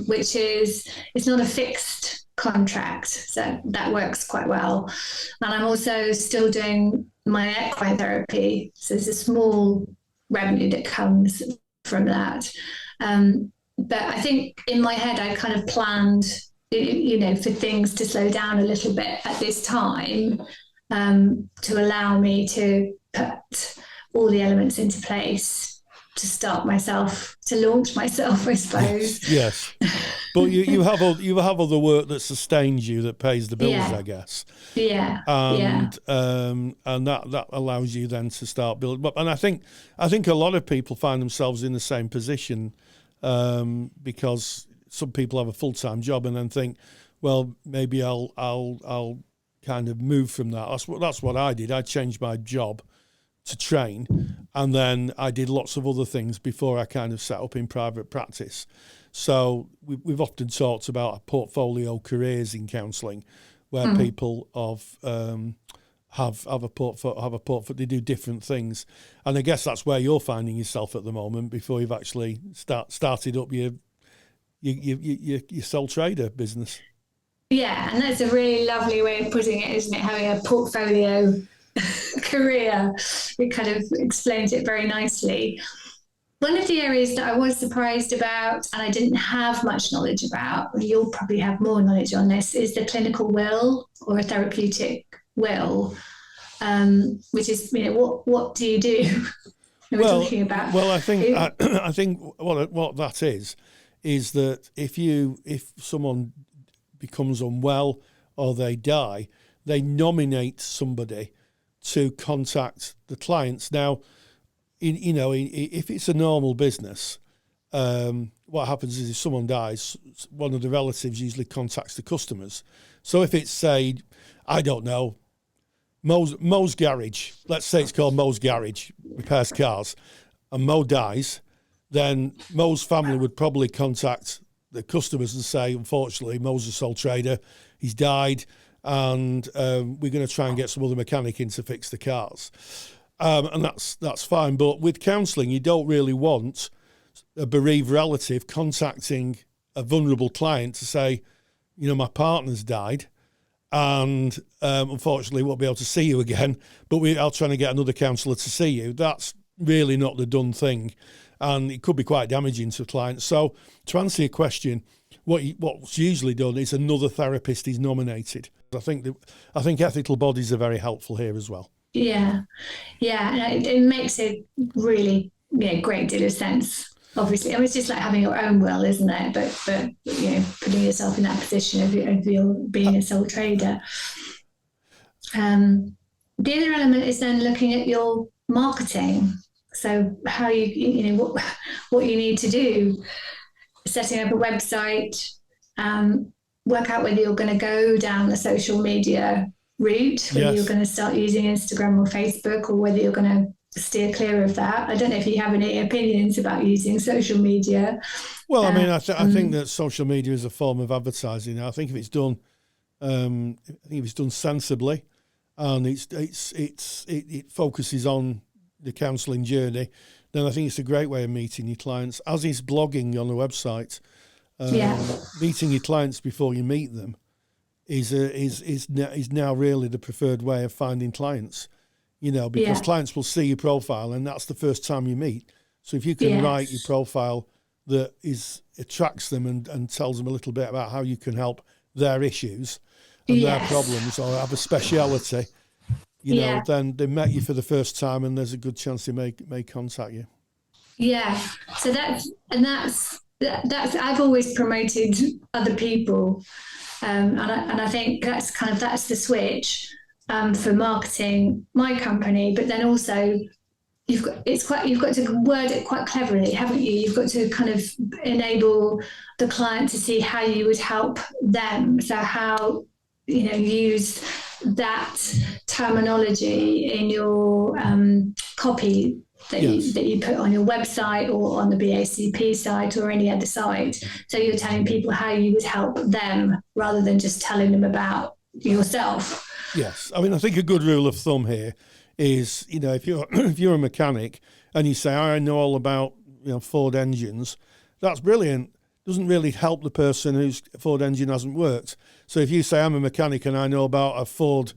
which it's not a fixed contract, so that works quite well. And I'm also still doing my equine therapy, so there's a small revenue that comes from that. But I think in my head I kind of planned, for things to slow down a little bit at this time, to allow me to put all the elements into place to launch myself, I suppose. Yes. But you have other work that sustains you, that pays the bills, I guess. Yeah. And that allows you then to start building. And I think a lot of people find themselves in the same position, because some people have a full-time job and then think, well, maybe I'll kind of move from that. That's what I did. I changed my job to train, and then I did lots of other things before I kind of set up in private practice. So we've often talked about portfolio careers in counselling, where people have a portfolio. They do different things, and I guess that's where you're finding yourself at the moment before you've actually started up your sole trader business. Yeah, and that's a really lovely way of putting it, isn't it? Having a portfolio career, it kind of explains it very nicely. One of the areas that I was surprised about and I didn't have much knowledge about, you'll probably have more knowledge on this, is the clinical will or a therapeutic will, which is, what do you do? We're talking about. Well, I think what that is that if someone becomes unwell or they die, they nominate somebody to contact the clients. Now, if it's a normal business, what happens is if someone dies, one of the relatives usually contacts the customers. So if it's, say, I don't know, Mo's Garage, let's say it's called Mo's Garage, repairs cars, and Mo dies, then Mo's family would probably contact the customers and say, unfortunately, Mo's a sole trader, he's died, and we're going to try and get some other mechanic in to fix the cars. And that's fine. But with counselling, you don't really want a bereaved relative contacting a vulnerable client to say, my partner's died, and unfortunately won't be able to see you again, but I'll try to get another counsellor to see you. That's really not the done thing, and it could be quite damaging to clients. So to answer your question, what's usually done is another therapist is nominated. I think ethical bodies are very helpful here as well. Yeah, and it makes a really great deal of sense. Obviously, it's just like having your own will, isn't it? But putting yourself in that position of you're being a sole trader. The other element is then looking at your marketing. So how what you need to do, setting up a website, work out whether you're going to go down the social media route, whether you're going to start using Instagram or Facebook, or whether you're going to steer clear of that. I don't know if you have any opinions about using social media. Well, I think that social media is a form of advertising. I think if it's done, sensibly, and it focuses on the counselling journey, then I think it's a great way of meeting your clients. As is blogging on a website, meeting your clients before you meet them is now really the preferred way of finding clients. Because clients will see your profile, and that's the first time you meet. So if you can write your profile that attracts them and tells them a little bit about how you can help their issues and their problems, or have a speciality, then they met you for the first time, and there's a good chance they may contact you. Yeah. So that's I've always promoted other people, and I think that's the switch. For marketing my company, but then also you've got to word it quite cleverly, haven't you? You've got to kind of enable the client to see how you would help them. So how use that terminology in your copy that you put on your website or on the BACP site or any other site. So you're telling people how you would help them rather than just telling them about yourself. Yes, I think a good rule of thumb here is, if you're a mechanic and you say, I know all about Ford engines, that's brilliant. Doesn't really help the person whose Ford engine hasn't worked. So if you say I'm a mechanic and I know about a Ford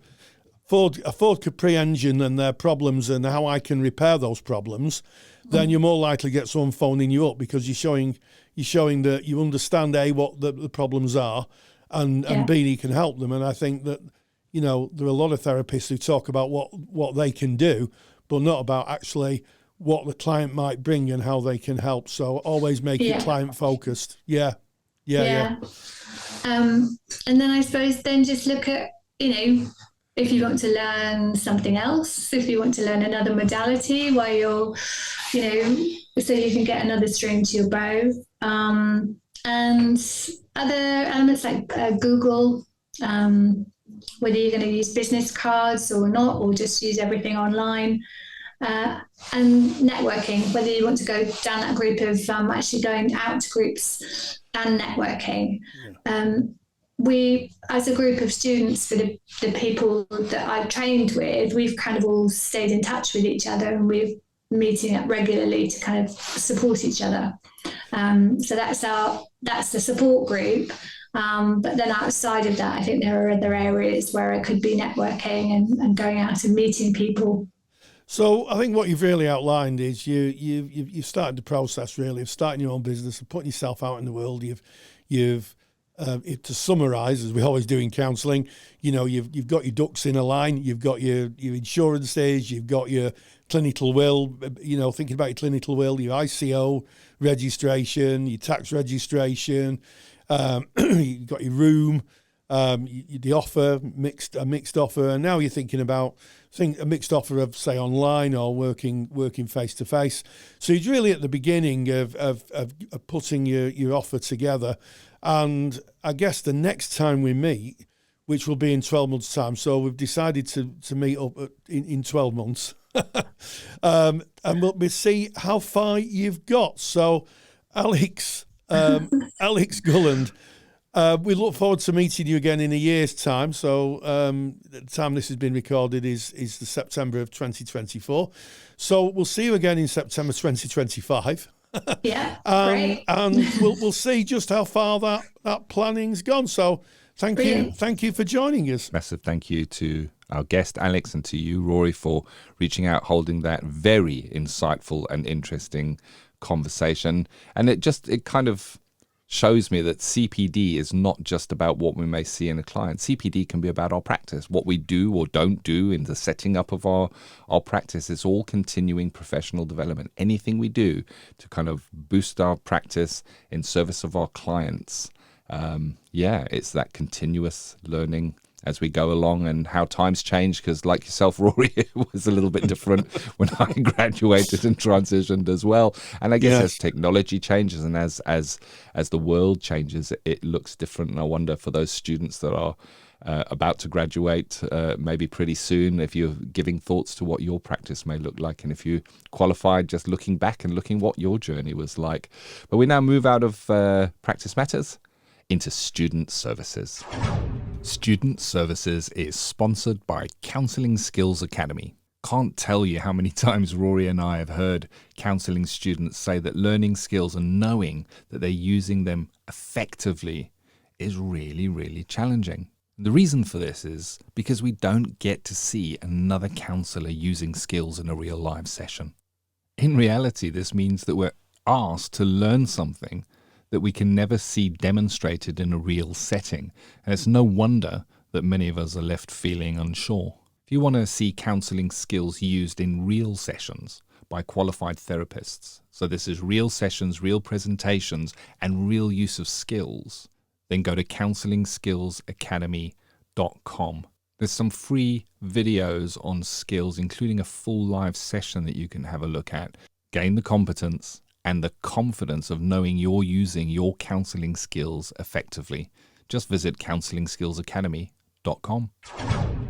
Capri engine and their problems and how I can repair those problems, then you're more likely to get someone phoning you up, because you're showing that you understand what the problems are, and B, you can help them. And I think that there are a lot of therapists who talk about what they can do, but not about actually what the client might bring and how they can help. So always make it client focused. Yeah. And then I suppose just look at, if you want to learn something else, if you want to learn another modality while you're, so you can get another string to your bow. And other elements like Google, whether you're going to use business cards or not, or just use everything online, and networking, whether you want to go down that group of actually going out to groups and networking. we, as a group of students, for the people that I've trained with, we've kind of all stayed in touch with each other, and we're meeting up regularly to kind of support each other. So that's the support group. But then outside of that, I think there are other areas where I could be networking and going out and meeting people. So I think what you've really outlined is you've started the process really of starting your own business and putting yourself out in the world. You've to summarise, as we always do in counselling, you've got your ducks in a line, you've got your insurances, you've got your clinical will, thinking about your clinical will, your ICO registration, your tax registration, you've got your room, the offer, a mixed offer, and now you're thinking about a mixed offer of, say, online or working face to face. So you're really at the beginning of putting your offer together. And I guess the next time we meet, which will be in 12 months' time, so we've decided to meet up in 12 months, and we'll see how far you've got. So, Alex Gulland, we look forward to meeting you again in a year's time. So the time this has been recorded is the September of 2024. So we'll see you again in September 2025. Yeah, great. And we'll see just how far that planning's gone. So thank you for joining us. Massive thank you to our guest Alex and to you, Rory, for reaching out, holding that very insightful and interesting conversation. And it kind of shows me that CPD is not just about what we may see in a client. CPD can be about our practice, what we do or don't do in the setting up of our practice. It's all continuing professional development. Anything we do to kind of boost our practice in service of our clients. It's that continuous learning as we go along, and how times change, because like yourself, Rory, it was a little bit different when I graduated and transitioned as well. And I guess as technology changes and as the world changes, it looks different. And I wonder, for those students that are about to graduate maybe pretty soon, if you're giving thoughts to what your practice may look like, and if you qualified, just looking back and looking what your journey was like. But we now move out of Practice Matters into Student Services. Student Services is sponsored by Counselling Skills Academy. Can't tell you how many times Rory and I have heard counselling students say that learning skills and knowing that they're using them effectively is really, really challenging. The reason for this is because we don't get to see another counsellor using skills in a real live session. In reality, this means that we're asked to learn something that we can never see demonstrated in a real setting. And it's no wonder that many of us are left feeling unsure. If you want to see counselling skills used in real sessions by qualified therapists, so this is real sessions, real presentations, and real use of skills, then go to counsellingskillsacademy.com. There's some free videos on skills, including a full live session that you can have a look at. Gain the competence and the confidence of knowing you're using your counselling skills effectively. Just visit counsellingskillsacademy.com.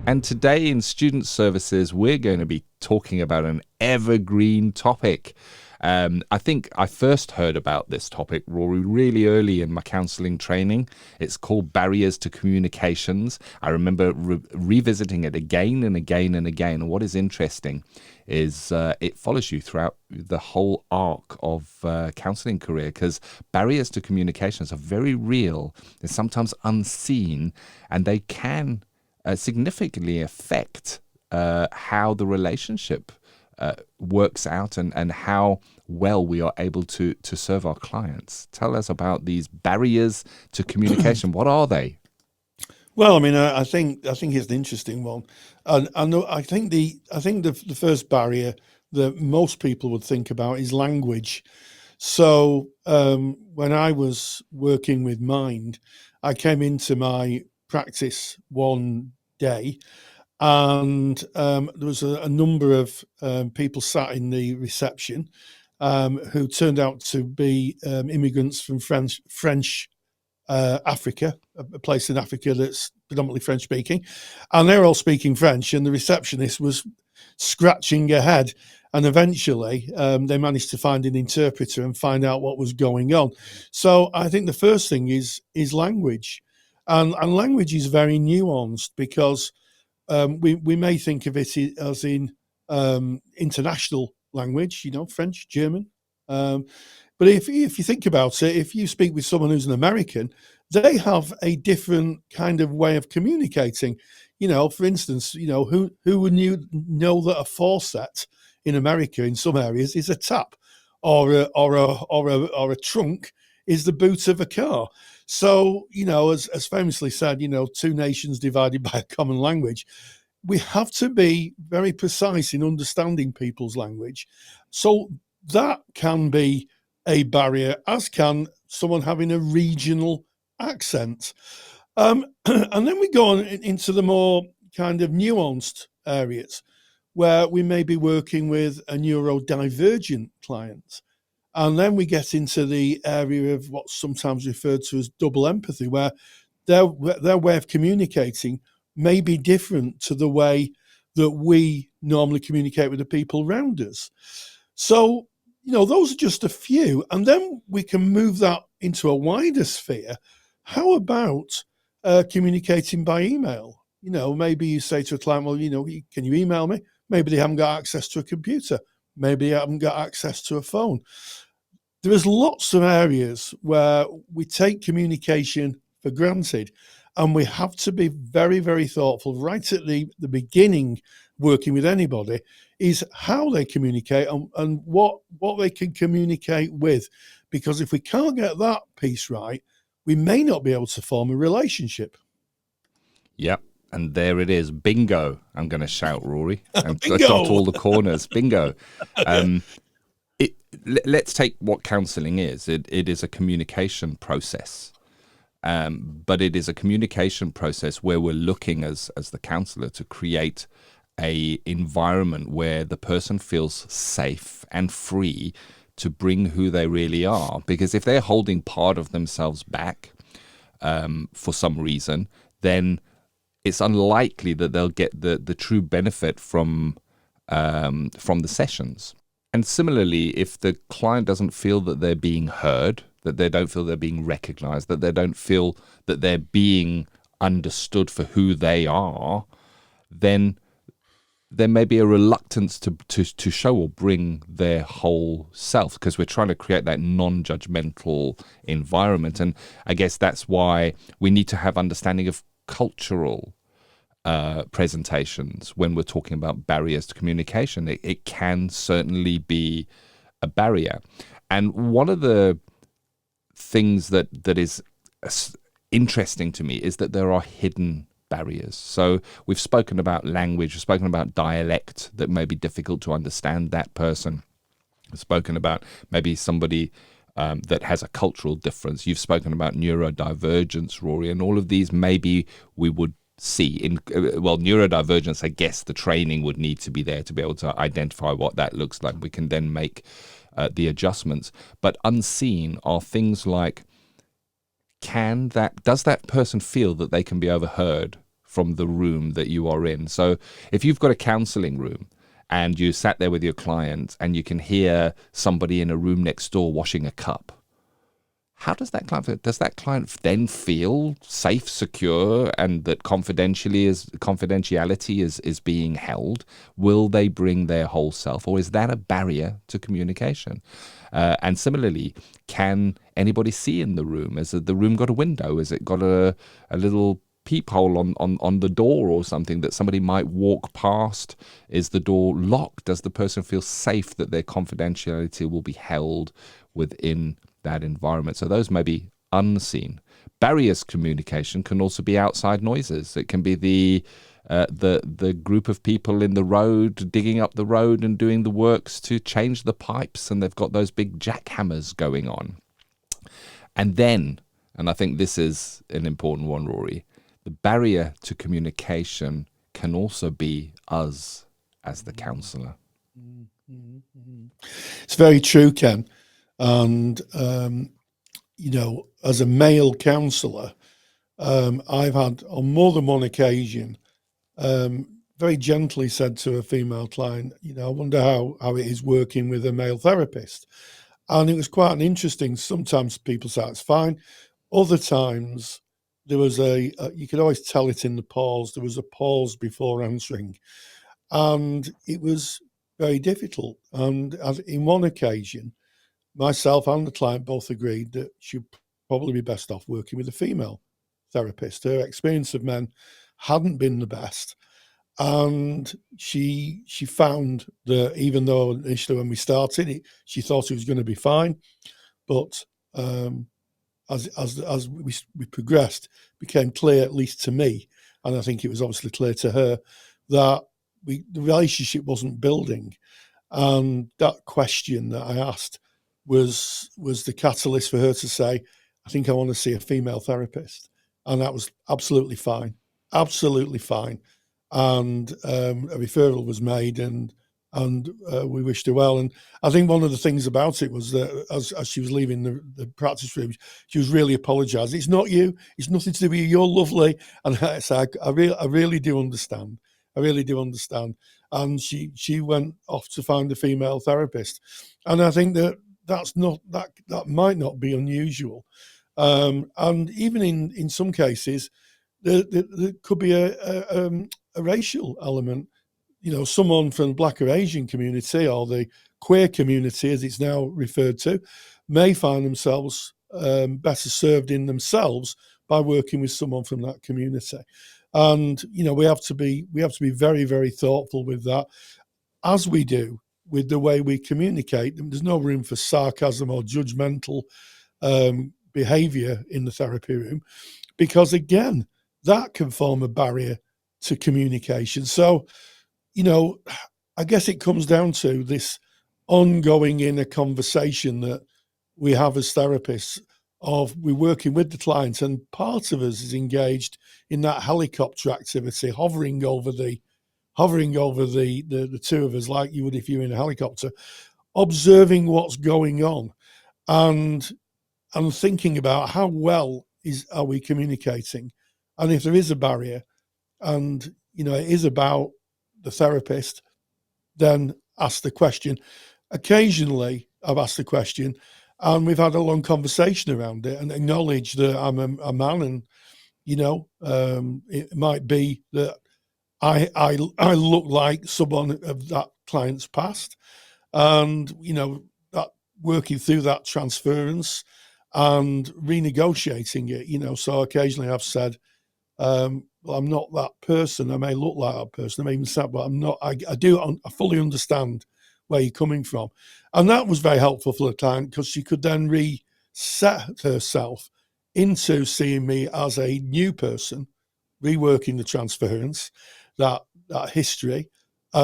And today in Student Services, we're going to be talking about an evergreen topic. I think I first heard about this topic, Rory, really early in my counselling training. It's called Barriers to Communications. I remember revisiting it again and again and again. And what is interesting is it follows you throughout the whole arc of counselling career, because barriers to communications are very real. They're sometimes unseen, and they can significantly affect how the relationship works out and how well we are able to serve our clients. Tell us about these barriers to communication. What are they? Well, I mean, I think it's an interesting one, and I think the first barrier that most people would think about is language. So when I was working with Mind, I came into my practice one day, and there was a number of people sat in the reception who turned out to be immigrants from French Africa, a place in Africa that's predominantly French speaking, and they're all speaking French, and the receptionist was scratching her head, and eventually they managed to find an interpreter and find out what was going on. So I think the first thing is language. And language is very nuanced because we may think of it as in international language, French, German. But if you think about it, if you speak with someone who's an American, they have a different kind of way of communicating. For instance, who would know that a faucet in America in some areas is a tap, or a trunk is the boot of a car. So, as famously said, two nations divided by a common language. We have to be very precise in understanding people's language. So that can be a barrier, as can someone having a regional accent. And then we go on into the more kind of nuanced areas where we may be working with a neurodivergent client. And then we get into the area of what's sometimes referred to as double empathy, where their way of communicating may be different to the way that we normally communicate with the people around us. So, those are just a few. And then we can move that into a wider sphere. How about communicating by email? Maybe you say to a client, well, can you email me? Maybe they haven't got access to a computer. Maybe they haven't got access to a phone. There is lots of areas where we take communication for granted, and we have to be very, very thoughtful right at the beginning, working with anybody, is how they communicate and what they can communicate with. Because if we can't get that piece right, we may not be able to form a relationship. Yep. And there it is. Bingo. I'm going to shout, Rory. And Bingo. dot all the corners. Bingo. Let's take what counselling is. It is a communication process. But it is a communication process where we're looking as the counsellor to create a environment where the person feels safe and free to bring who they really are. Because if they're holding part of themselves back for some reason, then it's unlikely that they'll get the true benefit from the sessions. And similarly, if the client doesn't feel that they're being heard, that they don't feel they're being recognized, that they don't feel that they're being understood for who they are, then there may be a reluctance to show or bring their whole self, because we're trying to create that non-judgmental environment. And I guess that's why we need to have understanding of cultural presentations when we're talking about barriers to communication. It can certainly be a barrier. And one of the things that is interesting to me is that there are hidden barriers. So we've spoken about language, we've spoken about dialect that may be difficult to understand that person. We've spoken about maybe somebody that has a cultural difference. You've spoken about neurodivergence, Rory, and all of these maybe we would see in neurodivergence. I guess the training would need to be there to be able to identify what that looks like. We can then make the adjustments. But unseen are things like, does that person feel that they can be overheard from the room that you are in? So if you've got a counselling room and you sat there with your client and you can hear somebody in a room next door washing a cup, how does that client then feel safe, secure, and that confidentiality is being held? Will they bring their whole self, or is that a barrier to communication? And similarly, can anybody see in the room? Has the room got a window? Has it got a little peephole on the door or something that somebody might walk past? Is the door locked? Does the person feel safe that their confidentiality will be held within that environment? So those may be unseen. Barriers to communication can also be outside noises. It can be the group of people in the road digging up the road and doing the works to change the pipes, and they've got those big jackhammers going on. And then, and I think this is an important one, Rory, the barrier to communication can also be us as the counsellor. It's very true, Ken. And, as a male counsellor, I've had on more than one occasion very gently said to a female client, I wonder how it is working with a male therapist. And it was quite interesting. Sometimes people say it's fine. Other times there was you could always tell it in the pause. There was a pause before answering, and it was very difficult. And in one occasion, myself and the client both agreed that she'd probably be best off working with a female therapist. Her experience of men hadn't been the best. And she found that even though initially when we started, she thought it was going to be fine, but as we progressed, it became clear, at least to me, and I think it was obviously clear to her, that the relationship wasn't building. And that question that I asked was the catalyst for her to say, I think I want to see a female therapist. And that was absolutely fine. And a referral was made, and we wished her well. And I think one of the things about it was that as she was leaving the practice room, she was really apologising. It's not you. It's nothing to do with you. You're lovely. And I really do understand. And she went off to find a female therapist. And I think that might not be unusual. And even in some cases, there could be a racial element. Someone from the Black or Asian community, or the queer community, as it's now referred to, may find themselves better served in themselves by working with someone from that community. And we have to be very, very thoughtful with that, as we do with the way we communicate. There's no room for sarcasm or judgmental behaviour in the therapy room, because again, that can form a barrier to communication. So, I guess it comes down to this ongoing inner conversation that we have as therapists of we're working with the client, and part of us is engaged in that helicopter activity, hovering over the two of us, like you would if you were in a helicopter, observing what's going on and thinking about how well are we communicating. And if there is a barrier, and it is about the therapist, then ask the question. Occasionally I've asked the question and we've had a long conversation around it, and acknowledge that I'm a man, and it might be that I look like someone of that client's past, and that working through that transference and renegotiating it. So occasionally I've said, well, I'm not that person. I may look like that person. I may even say, but I'm not. I fully understand where you're coming from. And that was very helpful for the client, because she could then reset herself into seeing me as a new person, reworking the transference, that history,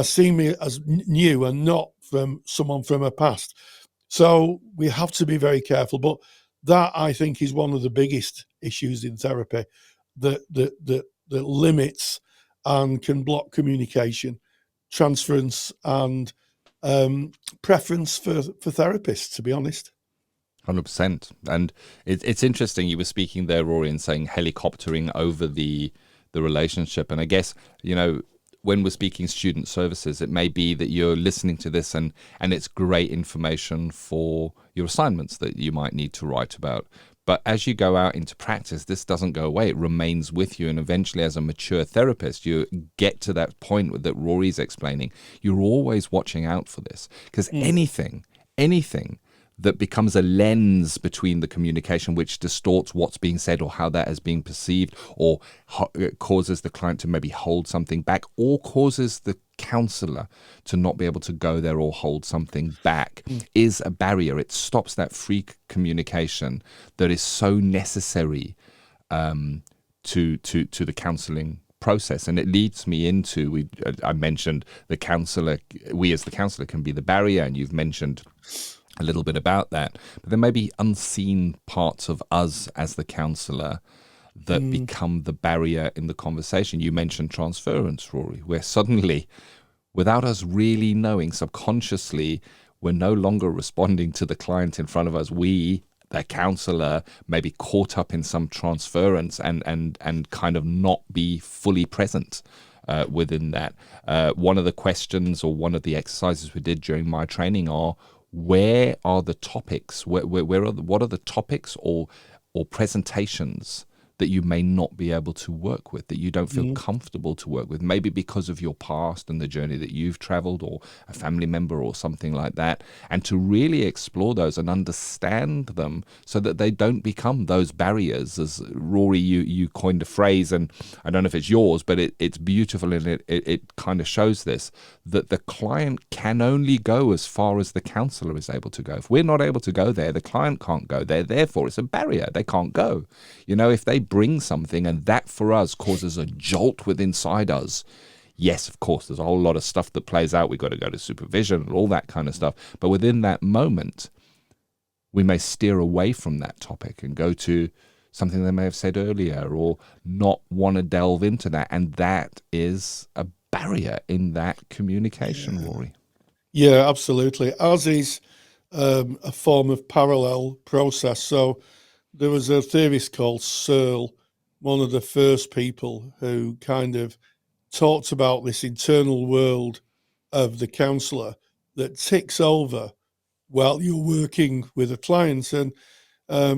seeing me as new and not from someone from her past. So we have to be very careful. But that, I think, is one of the biggest issues in therapy that limits and can block communication, transference, and preference for therapists, to be honest. 100%. And it's interesting, you were speaking there, Rory, and saying helicoptering over the relationship. And I guess, when we're speaking student services, it may be that you're listening to this and it's great information for your assignments that you might need to write about. But as you go out into practice, this doesn't go away. It remains with you. And eventually, as a mature therapist, you get to that point that Rory's explaining. You're always watching out for this, because anything that becomes a lens between the communication, which distorts what's being said or how that is being perceived, or causes the client to maybe hold something back, or causes the counsellor to not be able to go there or hold something back, is a barrier. It stops that free communication that is so necessary to the counselling process. And it leads me into, I mentioned the counsellor, we as the counsellor can be the barrier, and you've mentioned a little bit about that, but there may be unseen parts of us as the counsellor that become the barrier in the conversation. You mentioned transference, Rory, where suddenly, without us really knowing, subconsciously, we're no longer responding to the client in front of us. We, the counsellor, may be caught up in some transference and kind of not be fully present within that. One of the questions, or one of the exercises we did during my training are, where are the topics? What are the topics or presentations that you may not be able to work with, that you don't feel comfortable to work with, maybe because of your past and the journey that you've traveled, or a family member or something like that, and to really explore those and understand them so that they don't become those barriers. As Rory, you coined a phrase, and I don't know if it's yours, but it's beautiful, and it kind of shows this, that the client can only go as far as the counsellor is able to go. If we're not able to go there, the client can't go there. Therefore, it's a barrier. They can't go. You know, if they bring something and that for us causes a jolt within inside us, yes, of course, there's a whole lot of stuff that plays out. We've got to go to supervision and all that kind of stuff. But within that moment, we may steer away from that topic and go to something they may have said earlier, or not want to delve into that. And that is a barrier in that communication, Rory. Yeah, absolutely. As is a form of parallel process. So there was a theorist called Searle, one of the first people who kind of talked about this internal world of the counsellor that ticks over while you're working with a client. And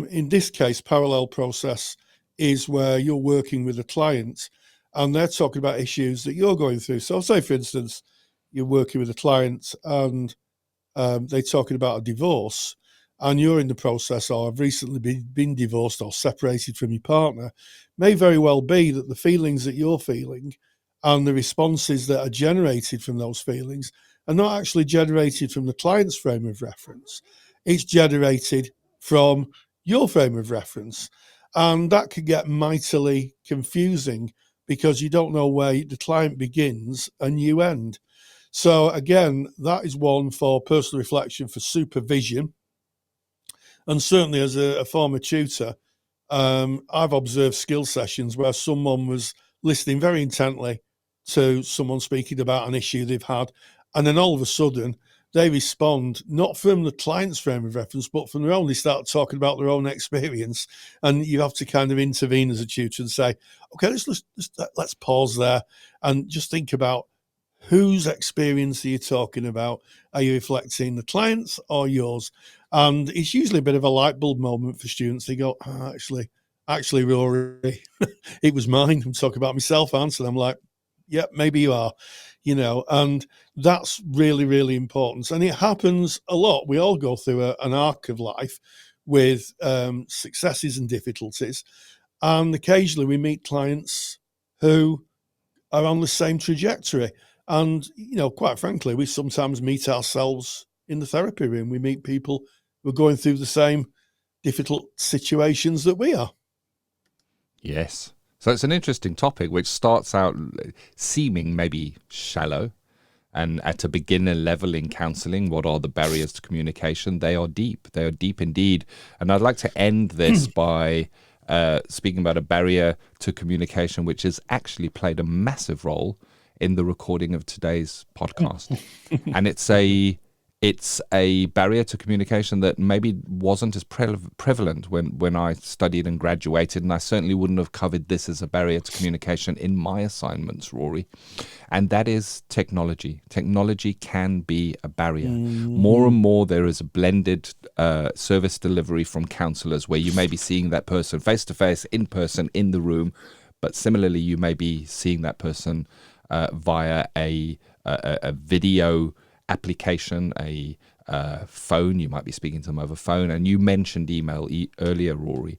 in this case, parallel process is where you're working with a client and they're talking about issues that you're going through. So say, for instance, you're working with a client and they're talking about a divorce, and you're in the process, or have recently been divorced or separated from your partner. May very well be that the feelings that you're feeling and the responses that are generated from those feelings are not actually generated from the client's frame of reference. It's generated from your frame of reference. And that can get mightily confusing because you don't know where the client begins and you end. So again, that is one for personal reflection, for supervision. And certainly as a former tutor, I've observed skill sessions where someone was listening very intently to someone speaking about an issue they've had, and then all of a sudden they respond not from the client's frame of reference, but from their own. They start talking about their own experience, and you have to kind of intervene as a tutor and say, okay, let's pause there and just think about whose experience are you talking about? Are you reflecting the client's or yours? And it's usually a bit of a light bulb moment for students. They go, oh, actually, Rory, it was mine. I'm talking about myself, aren't I? And I'm like, yeah, maybe you are, and that's really, really important. And it happens a lot. We all go through an arc of life with successes and difficulties. And occasionally we meet clients who are on the same trajectory. And, quite frankly, we sometimes meet ourselves in the therapy room. We meet people who are going through the same difficult situations that we are. Yes. So it's an interesting topic, which starts out seeming maybe shallow. And at a beginner level in counselling, what are the barriers to communication? They are deep. They are deep indeed. And I'd like to end this by speaking about a barrier to communication, which has actually played a massive role in the recording of today's podcast. And it's a barrier to communication that maybe wasn't as prevalent when I studied and graduated, and I certainly wouldn't have covered this as a barrier to communication in my assignments, Rory. And that is technology. Technology can be a barrier. More and more there is a blended service delivery from counsellors where you may be seeing that person face-to-face, in person, in the room, but similarly you may be seeing that person via a video application, a phone. You might be speaking to them over phone, and you mentioned email earlier, Rory.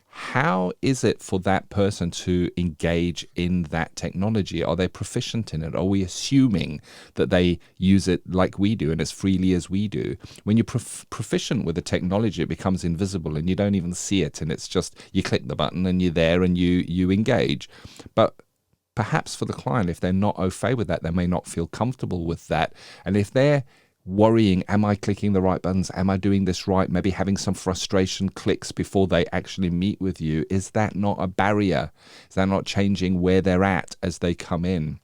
How is it for that person to engage in that technology? Are they proficient in it? Are we assuming that they use it like we do and as freely as we do? When you're proficient with the technology, it becomes invisible and you don't even see it, and it's just you click the button and you're there and you engage. But perhaps for the client, if they're not au fait with that, they may not feel comfortable with that. And if they're worrying, am I clicking the right buttons? Am I doing this right? Maybe having some frustration clicks before they actually meet with you. Is that not a barrier? Is that not changing where they're at as they come in?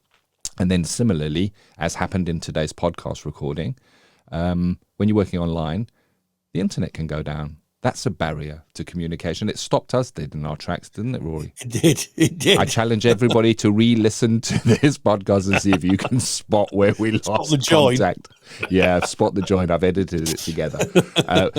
And then similarly, as happened in today's podcast recording, when you're working online, the internet can go down. That's a barrier to communication. It stopped us dead in our tracks, didn't it, Rory? It did. I challenge everybody to re-listen to this podcast and see if you can spot where we lost the join. contact. Yeah, spot the join. I've edited it together.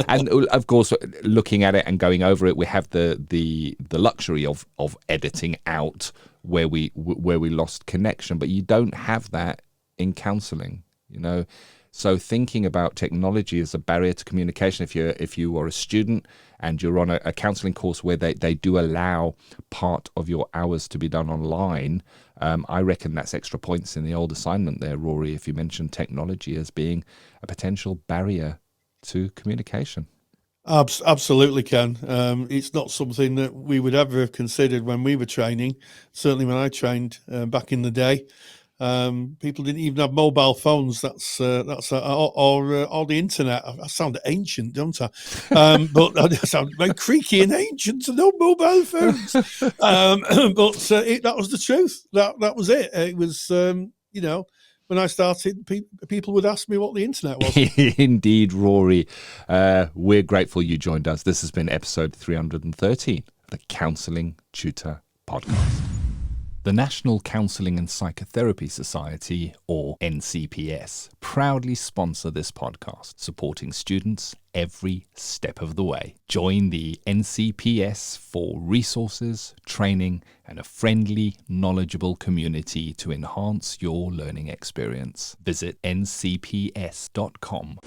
And of course, looking at it and going over it, we have the luxury of editing out where we lost connection. But you don't have that in counselling, you know. So thinking about technology as a barrier to communication, if you are a student and you're on a counselling course where they do allow part of your hours to be done online, I reckon that's extra points in the old assignment there, Rory, if you mentioned technology as being a potential barrier to communication. Absolutely, Ken. It's not something that we would ever have considered when we were training. Certainly when I trained back in the day. People didn't even have mobile phones. That's or the internet. I sound ancient, don't I? But I sound very creaky and ancient. So no mobile phones. That was the truth. That was it. It was when I started, people would ask me what the internet was. Indeed, Rory. We're grateful you joined us. This has been episode 313 of the Counselling Tutor Podcast. The National Counselling and Psychotherapy Society, or NCPS, proudly sponsor this podcast, supporting students every step of the way. Join the NCPS for resources, training, and a friendly, knowledgeable community to enhance your learning experience. Visit ncps.com.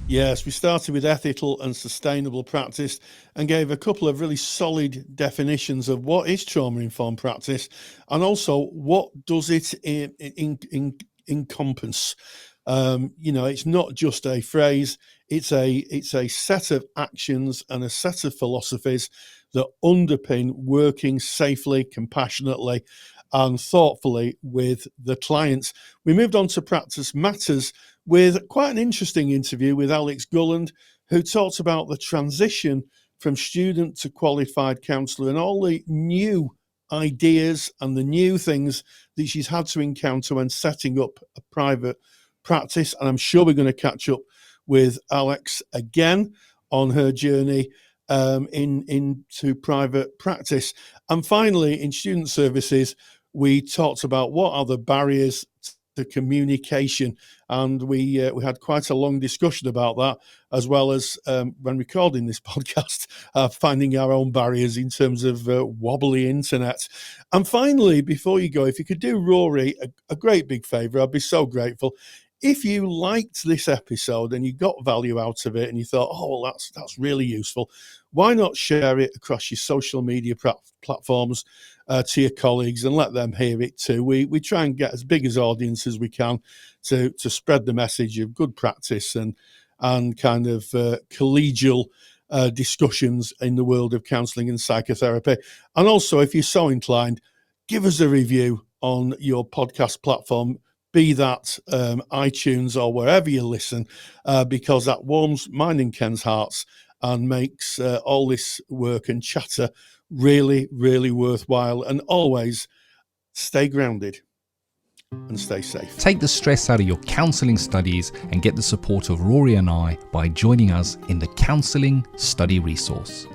Yes, we started with ethical and sustainable practice and gave a couple of really solid definitions of what is trauma-informed practice and also what does it encompass. It's not just a phrase, it's a set of actions and a set of philosophies that underpin working safely, compassionately and thoughtfully with the clients. We moved on to Practice Matters with quite an interesting interview with Alex Gulland, who talked about the transition from student to qualified counsellor and all the new ideas and the new things that she's had to encounter when setting up a private practice. And I'm sure we're going to catch up with Alex again on her journey into private practice. And finally, in student services, we talked about what are the barriers to communication, and we had quite a long discussion about that, as well as when recording this podcast, finding our own barriers in terms of wobbly internet. And finally, before you go, if you could do Rory a great big favour, I'd be so grateful. If you liked this episode and you got value out of it and you thought, oh, well, that's really useful, why not share it across your social media platforms to your colleagues and let them hear it too. We try and get as big as audience as we can to spread the message of good practice and kind of collegial discussions in the world of counselling and psychotherapy. And also, if you're so inclined, give us a review on your podcast platform, be that iTunes or wherever you listen, because that warms mine and Ken's hearts and makes all this work and chatter really, really worthwhile. And always stay grounded and stay safe. Take the stress out of your counselling studies and get the support of Rory and I by joining us in the Counselling Study Resource.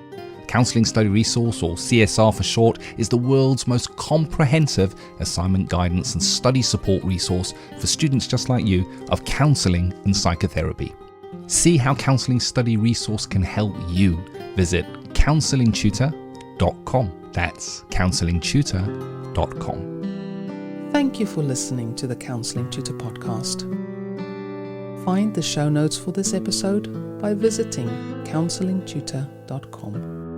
Counselling Study Resource, or CSR for short, is the world's most comprehensive assignment guidance and study support resource for students just like you of counselling and psychotherapy. See how Counselling Study Resource can help you. Visit counsellingtutor.com. That's counsellingtutor.com. Thank you for listening to the Counselling Tutor Podcast. Find the show notes for this episode by visiting counsellingtutor.com.